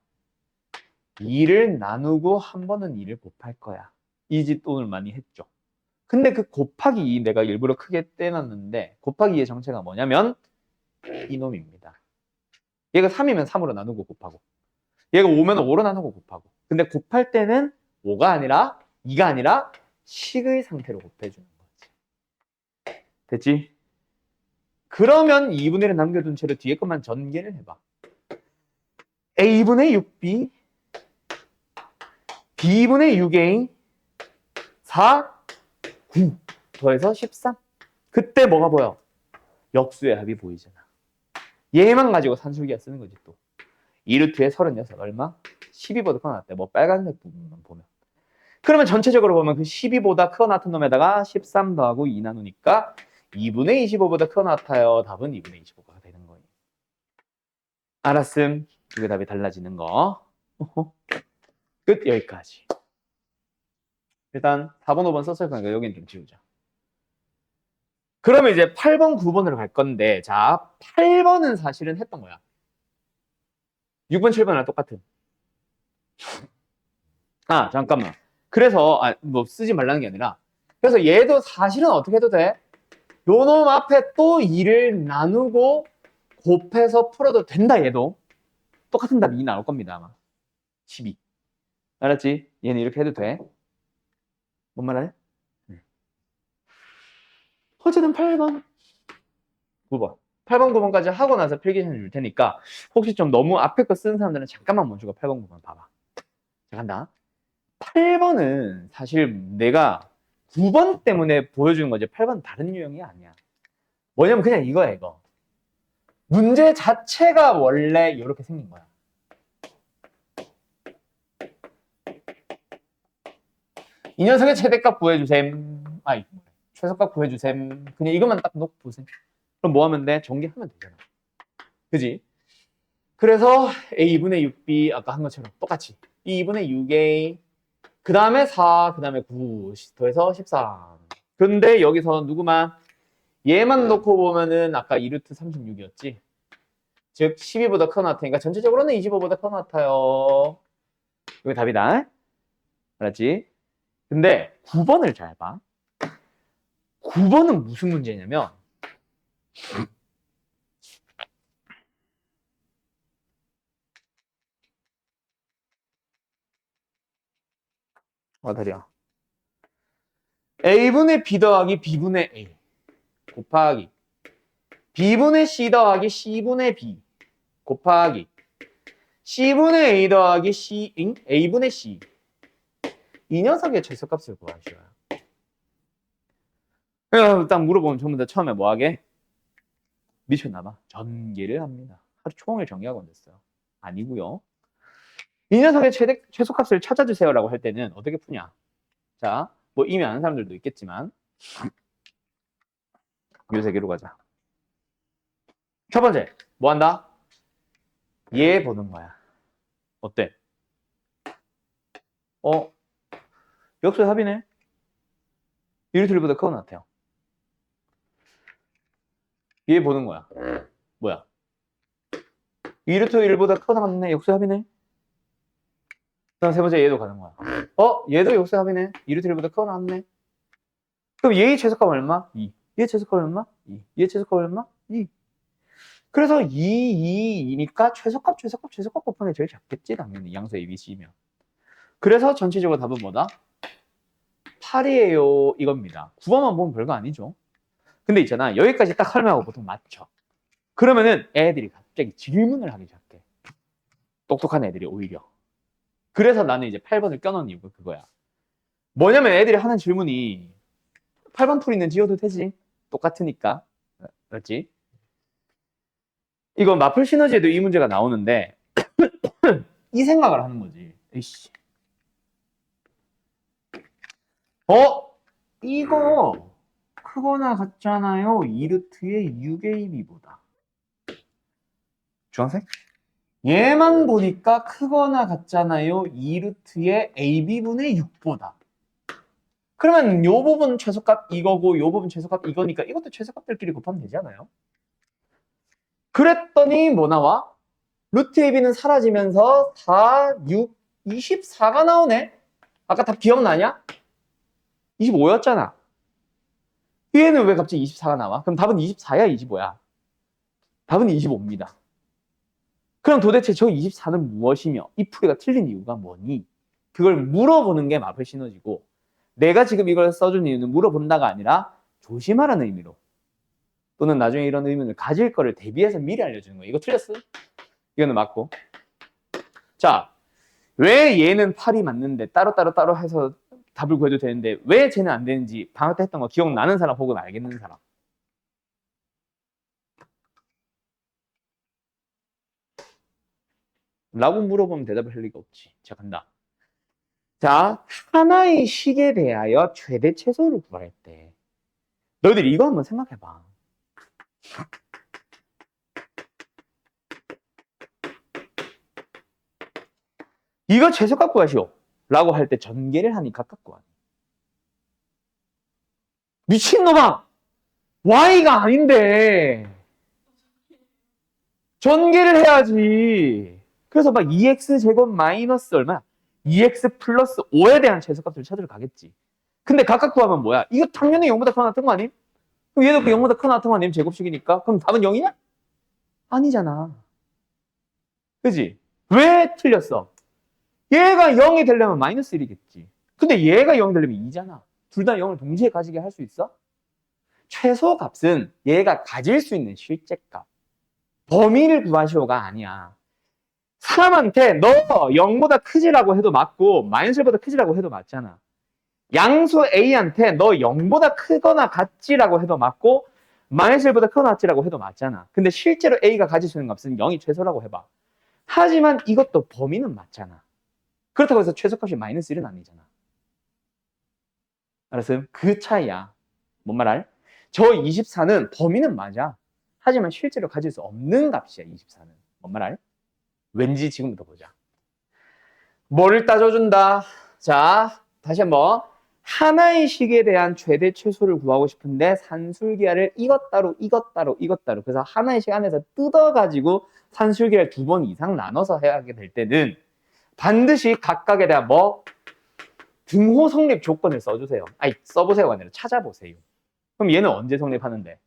2를 나누고 한 번은 2를 곱할 거야. 이 짓 오늘 많이 했죠. 근데 그 곱하기 2 내가 일부러 크게 떼놨는데 곱하기 2의 정체가 뭐냐면 이놈입니다. 얘가 3이면 3으로 나누고 곱하고 얘가 5면 5로 나누고 곱하고 근데 곱할 때는 5가 아니라 2가 아니라 식의 상태로 곱해주는 거지. 됐지? 그러면 2분의 1을 남겨둔 채로 뒤에 것만 전개를 해봐. a분의 6b b분의 6a 4 9 더해서 13. 그때 뭐가 보여? 역수의 합이 보이잖아. 얘만 가지고 산술기가 쓰는 거지 또. 2루트에 36 얼마? 12보다 커 나왔대. 뭐 빨간색 부분만 보면. 그러면 전체적으로 보면 그 12보다 커 나왔던 놈에다가 13 더하고 2 나누니까 2분의 25보다 커 나타요. 답은 2분의 25가 되는 거예요. 알았음. 이게 답이 달라지는 거. 끝. 여기까지. 일단 4번, 5번 썼을 거니까 여기는 좀 지우자. 그러면 이제 8번, 9번으로 갈 건데 자, 8번은 사실은 했던 거야. 6번, 7번이랑 똑같은. 아, 잠깐만. 그래서 뭐 쓰지 말라는 게 아니라 그래서 얘도 사실은 어떻게 해도 돼? 요 놈 앞에 또 2를 나누고 곱해서 풀어도 된다. 얘도 똑같은 답이 나올 겁니다. 아마 12. 알았지? 얘는 이렇게 해도 돼. 뭔 말해? 어쨌든 8번, 9번. 8번, 9번까지 하고 나서 필기시험 줄 테니까 혹시 좀 너무 앞에 거 쓰는 사람들은 잠깐만 멈추고 8번, 9번 봐봐. 자, 간다. 8번은 사실 내가 9번 때문에 보여주는 거지 8번 다른 유형이 아니야. 뭐냐면 그냥 이거야 이거. 문제 자체가 원래 이렇게 생긴 거야. 이 녀석의 최대값 구해주셈. 최소값 구해주셈. 그냥 이것만 딱 놓고 보셈. 그럼 뭐 하면 돼? 전개하면 되잖아. 그지? 그래서 a분의 6b 아까 한 것처럼 똑같이 2분의 6a 그 다음에 4, 그 다음에 9 더해서 13. 근데 여기서 누구만? 얘만 놓고 보면은 아까 2루트 36이었지. 즉 12보다 커 나타니까 전체적으로는 25보다 커 나타요. 이게 답이다. 알았지? 근데 9번을 잘 봐. 9번은 무슨 문제냐면 다리야. a분의 b 더하기 b분의 a 곱하기 b분의 c 더하기 c분의 b 곱하기 c분의 a 더하기 a분의 c 이 녀석의 최소값을 구하셔요. 딱 물어보면 전부 다 처음에 뭐 하게? 미쳤나봐. 전개를 합니다. 하루 종일 전개하고 있어요. 아니고요. 이 녀석의 최소값을 찾아주세요라고 할 때는 어떻게 푸냐? 자, 뭐 이미 아는 사람들도 있겠지만 요 세 개로 가자. 첫 번째, 뭐 한다? 얘 보는 거야. 어때? 역수의 합이네. 1루트보다 크고 나타요. 얘 보는 거야. 뭐야? 2루트 1보다 크고 나갔네. 역수의 합이네. 그다음 세 번째 얘도 가는 거야. 얘도 역수의 합이네. 2루트 1보다 크고 나왔네. 그럼 얘의 최소값 얼마? 2. 얘의 최소값 얼마? 2. 얘의 최소값 얼마? 2. 그래서 2니까 최소값 곱하기 제일 작겠지 당연히 양수 ABC면. 그래서 전체적으로 답은 뭐다? 8이에요 이겁니다. 9번만 보면 별거 아니죠. 근데 있잖아 여기까지 딱 설명하고 보통 맞춰. 그러면은 애들이 갑자기 질문을 하기 시작해. 똑똑한 애들이 오히려. 그래서 나는 이제 8번을 껴놓은 이유가 그거야. 뭐냐면 애들이 하는 질문이 8번 풀이는 지워도 되지. 똑같으니까. 그렇지? 이거 마플 시너지에도 이 문제가 나오는데 이 생각을 하는 거지. 에이씨. 이거 크거나 같잖아요. 2루트의 6AB보다. 주황색? 얘만 보니까 크거나 같잖아요. 2루트의 AB분의 6보다. 그러면 요 부분 최소값 이거고 요 부분 최소값 이거니까 이것도 최소값들끼리 곱하면 되지 않아요? 그랬더니 뭐 나와? 루트 AB는 사라지면서 4, 6, 24가 나오네? 아까 답 기억나냐? 25였잖아. 얘는 왜 갑자기 24가 나와? 그럼 답은 24야, 25야? 답은 25입니다. 그럼 도대체 저 24는 무엇이며 이 풀이가 틀린 이유가 뭐니? 그걸 물어보는 게 마블 시너지고, 내가 지금 이걸 써준 이유는 물어본다가 아니라 조심하라는 의미로, 또는 나중에 이런 의문을 가질 거를 대비해서 미리 알려주는 거예요. 이거 틀렸어? 이거는 맞고. 자, 왜 얘는 8이 맞는데 따로 해서 답을 구해도 되는데 왜 쟤는 안 되는지 방학 때 했던 거 기억나는 사람 혹은 알겠는 사람? 라고 물어보면 대답을 할 리가 없지. 자, 간다. 자, 하나의 식에 대하여 최대 최소를 구할 때 너희들 이거 한번 생각해봐. 이거 최소값 구하시오 라고 할 때 전개를 하니 각각 구하니. 미친놈아! y가 아닌데 전개를 해야지. 그래서 막 2x 제곱 마이너스 얼마야? 2x 플러스 5에 대한 최소값을 찾으러 가겠지. 근데 각각 구하면 뭐야? 이거 당연히 0보다 크거나 같은 거 아님? 그럼 얘도 그 0보다 크거나 같은 거 아니면 제곱식이니까? 그럼 답은 0이냐? 아니잖아. 그지? 왜 틀렸어? 얘가 0이 되려면 마이너스 1이겠지. 근데 얘가 0이 되려면 2잖아. 둘 다 0을 동시에 가지게 할 수 있어? 최소값은 얘가 가질 수 있는 실제값. 범위를 구하시오가 아니야. 사람한테 너 0보다 크지라고 해도 맞고 마이너스 1보다 크지라고 해도 맞잖아. 양수 A한테 너 0보다 크거나 같지라고 해도 맞고 마이너스 1보다 크거나 같지라고 해도 맞잖아. 근데 실제로 A가 가질 수 있는 값은 0이 최소라고 해봐. 하지만 이것도 범위는 맞잖아. 그렇다고 해서 최소값이 마이너스 1은 아니잖아. 알았어요? 그 차이야. 뭔 말 알? 저 24는 범위는 맞아. 하지만 실제로 가질 수 없는 값이야, 24는. 뭔 말 알? 왠지 지금부터 보자. 뭐를 따져준다? 자, 다시 한번. 하나의 식에 대한 최대 최소를 구하고 싶은데 산술기하를 이것 따로 이것 따로 이것 따로, 그래서 하나의 식 안에서 뜯어가지고 산술기하를 2번 이상 나눠서 해야 하게 될 때는 반드시 각각에 대한 등호 성립 조건을 써주세요. 아니, 써보세요가 아니라 찾아보세요. 그럼 얘는 언제 성립하는데?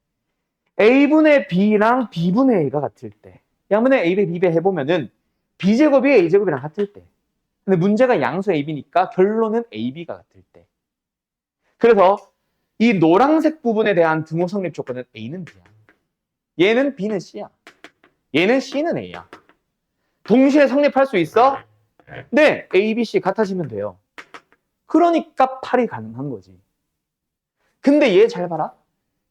A분의 B랑 B분의 A가 같을 때. 양분의 A 배 B 배 해보면은 B제곱이 A제곱이랑 같을 때. 근데 문제가 양수 AB니까 결론은 AB가 같을 때. 그래서 이 노란색 부분에 대한 등호 성립 조건은 A는 B야. 얘는 B는 C야. 얘는 C는 A야. 동시에 성립할 수 있어? 네, A, B, C 같아지면 돼요. 그러니까 8이 가능한 거지. 근데 얘 잘 봐라.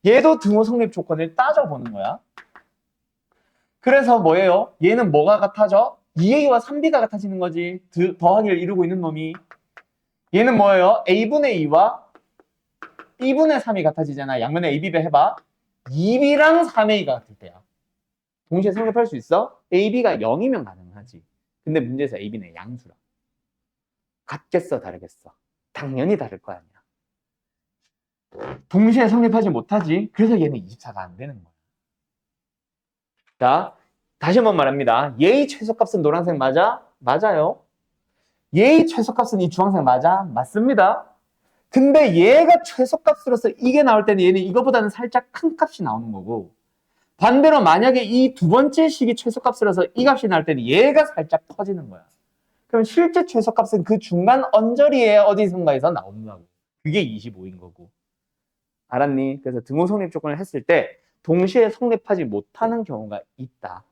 얘도 등호 성립 조건을 따져보는 거야. 그래서 뭐예요? 얘는 뭐가 같아져? 2A와 3B가 같아지는 거지. 더하기를 이루고 있는 놈이. 얘는 뭐예요? A분의 2와 B분의 3이 같아지잖아. 양면에 A, B배 해봐. 2B랑 3A가 같을 때야. 동시에 성립할 수 있어? A, B가 0이면 가능하지. 근데 문제에서 A, B는 양수라. 같겠어, 다르겠어? 당연히 다를 거 아니야. 동시에 성립하지 못하지. 그래서 얘는 24가 안 되는 거야. 자, 다시 한번 말합니다. 얘의 최소값은 노란색 맞아? 맞아요. 얘의 최소값은 이 주황색 맞아? 맞습니다. 근데 얘가 최소값으로서 이게 나올 때는 얘는 이거보다는 살짝 큰 값이 나오는 거고, 반대로 만약에 이 두 번째 식이 최소값으로서 이 값이 나올 때는 얘가 살짝 커지는 거야. 그럼 실제 최소값은 그 중간 언저리에 어디선가에서 나온다고. 그게 25인 거고. 알았니? 그래서 등호 성립 조건을 했을 때 동시에 성립하지 못하는 경우가 있다.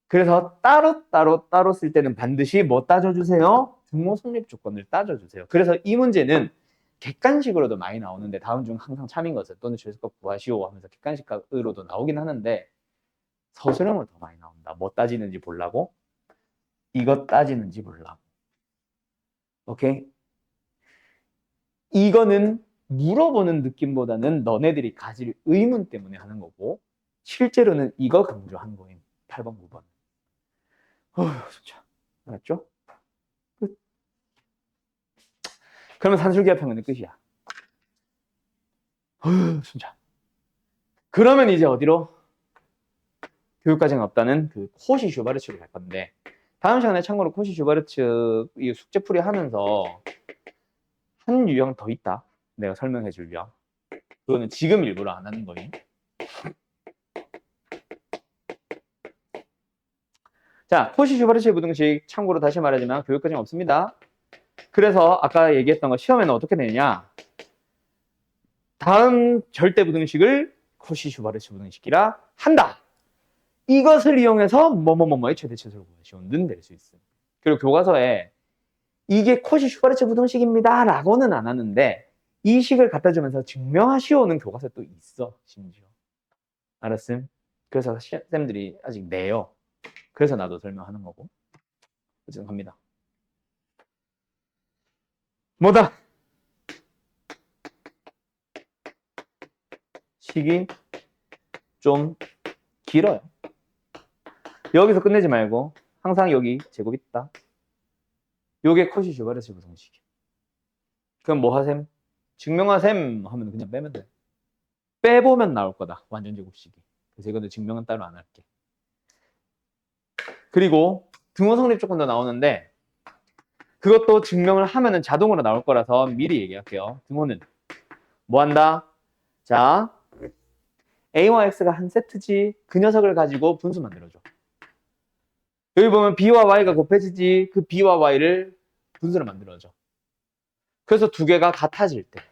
그래서 따로 쓸 때는 반드시 뭐 따져주세요? 등호 성립 조건을 따져주세요. 그래서 이 문제는 객관식으로도 많이 나오는데 다음 중 항상 참인 것을 또는 최소값 구하시오 하면서 객관식으로도 나오긴 하는데 서술형으로 더 많이 나온다. 뭐 따지는지 보려고? 이것 따지는지 보려고. 오케이? 이거는 물어보는 느낌보다는 너네들이 가질 의문 때문에 하는 거고, 실제로는 이거 강조한 거임. 8번, 9번. 어휴, 진짜. 알았죠? 끝. 그러면 산술기하평은 끝이야. 어휴, 진짜. 그러면 이제 어디로? 교육과정 없다는 그 코시 슈바르츠로 갈 건데, 다음 시간에 참고로 코시 슈바르츠 이 숙제풀이 하면서 한 유형 더 있다. 내가 설명해 줄 유형. 그거는 지금 일부러 안 하는 거예요. 자, 코시-슈바르체 부등식 참고로 다시 말하지만 교육과정 없습니다. 그래서 아까 얘기했던 거 시험에는 어떻게 되느냐. 다음 절대 부등식을 코시-슈바르체 부등식이라 한다. 이것을 이용해서 뭐뭐뭐뭐의 최대치수를 구하시오는 될 수 있어요. 그리고 교과서에 이게 코시-슈바르체 부등식입니다 라고는 안 하는데 이 식을 갖다 주면서 증명하시오는 교과서에 또 있어, 심지어. 알았음? 그래서 쌤들이 아직 내요. 그래서 나도 설명하는 거고. 어쨌든 갑니다. 뭐다? 식이 좀 길어요. 여기서 끝내지 말고 항상 여기 제곱 있다. 요게 코시-슈바르체 부등식이야. 그럼 뭐 하셈? 증명하셈 하면 그냥 빼면 돼. 빼보면 나올 거다. 완전 제곱식이. 그래서 이거는 증명은 따로 안 할게. 그리고 등호 성립 조금 더 나오는데 그것도 증명을 하면은 자동으로 나올 거라서 미리 얘기할게요. 등호는 뭐 한다? 자, A와 X가 한 세트지. 그 녀석을 가지고 분수 만들어줘. 여기 보면 B와 Y가 곱해지지. 그 B와 Y를 분수로 만들어줘. 그래서 두 개가 같아질 때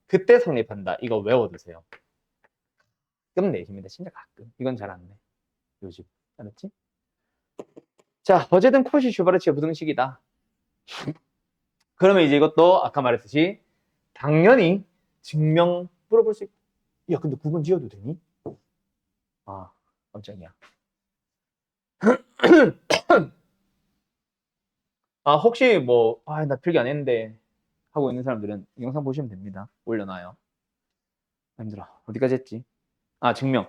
그때 성립한다. 이거 외워두세요. 가끔 내십니다. 진짜 가끔. 이건 잘 안 내. 요즘. 알았지? 자, 어쨌든 코시-슈바르체 부등식이다. 그러면 이제 이것도 아까 말했듯이 당연히 증명 물어볼 수 있고. 야, 근데 9번 지어도 되니? 아, 깜짝이야. 아, 혹시 뭐, 나 필기 안 했는데 하고 있는 사람들은 영상 보시면 됩니다. 올려놔요. 힘들어. 어디까지 했지? 아, 증명.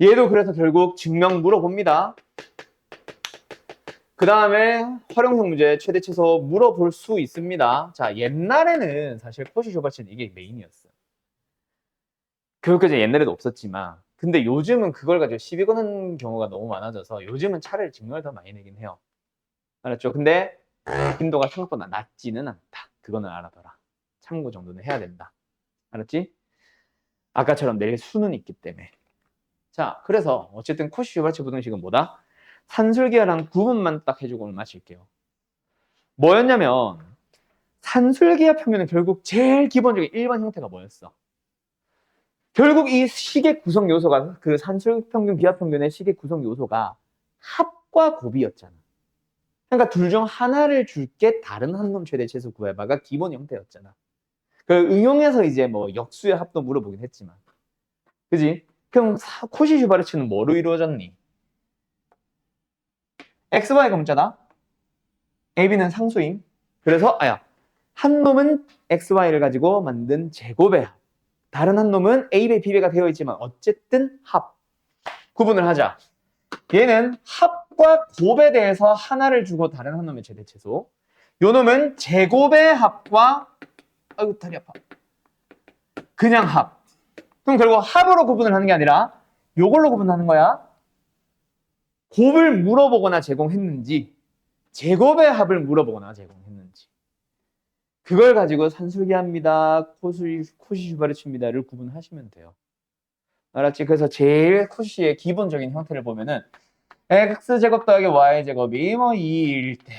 얘도 그래서 결국 증명 물어봅니다. 그 다음에 활용형 문제 최대 최소 물어볼 수 있습니다. 자, 옛날에는 사실 코시-슈바르체는 이게 메인이었어요. 교육과정 옛날에도 없었지만 근데 요즘은 그걸 가지고 시비 거는 경우가 너무 많아져서 요즘은 차라리 증명을 더 많이 내긴 해요. 알았죠? 근데 빈도가 생각보다 낮지는 않다. 그거는 알아둬라. 참고 정도는 해야 된다. 알았지? 아까처럼 낼 수는 있기 때문에. 자, 그래서 어쨌든 코시-슈바르체 부등식은 뭐다? 산술기하랑 구분만 딱 해주고 오늘 마칠게요. 뭐였냐면 산술기하 평면은 결국 제일 기본적인 일반 형태가 뭐였어? 결국 이 식의 구성 요소가 그 산술평균, 기하평균의 식의 구성 요소가 합과 곱이었잖아. 그러니까 둘 중 하나를 줄게 다른 한 놈 최대 최소 구해봐가 기본 형태였잖아. 그 응용해서 이제 뭐 역수의 합도 물어보긴 했지만, 그지? 그럼 코시-슈바르체는 뭐로 이루어졌니? x, y가 문자다. a, b는 상수임. 그래서 한 놈은 x, y를 가지고 만든 제곱의 합. 다른 한 놈은 a배, b배가 되어 있지만 어쨌든 합. 구분을 하자. 얘는 합과 곱에 대해서 하나를 주고 다른 한 놈의 최대 최소. 요 놈은 제곱의 합과 아이고 다리 아파. 그냥 합. 그럼 결국 합으로 구분을 하는 게 아니라 요걸로 구분하는 거야. 곱을 물어보거나 제공했는지 제곱의 합을 물어보거나 제공했는지 그걸 가지고 산술기합니다. 코시-슈바르체입니다를 구분하시면 돼요. 알았지? 그래서 제일 코시의 기본적인 형태를 보면은 x제곱 더하기 y제곱이 뭐 2일 때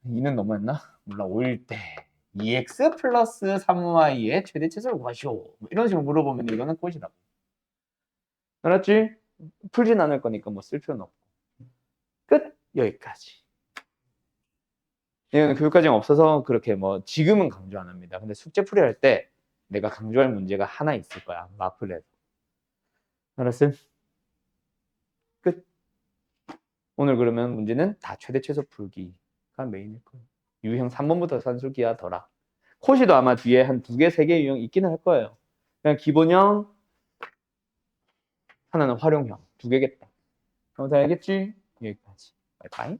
2는 너무했나? 몰라 5일 때 2x 플러스 3y의 최대 최소를 구하시오. 뭐 이런 식으로 물어보면 이거는 꽃이라고. 알았지? 풀진 않을 거니까 뭐 쓸 필요는 없고. 끝! 여기까지. 이거는 교육과정 없어서 그렇게 뭐 지금은 강조 안 합니다. 근데 숙제 풀이할 때 내가 강조할 문제가 하나 있을 거야. 마플에서. 알았음? 끝. 오늘 그러면 문제는 다 최대 최소 풀기가 메인일 거예요. 유형 3번부터 산술기하 더라. 코시도 아마 뒤에 한 2개, 3개 유형 있기는 할 거예요. 그냥 기본형, 하나는 활용형. 2개겠다. 다 알겠지? 여기까지. 바이바이.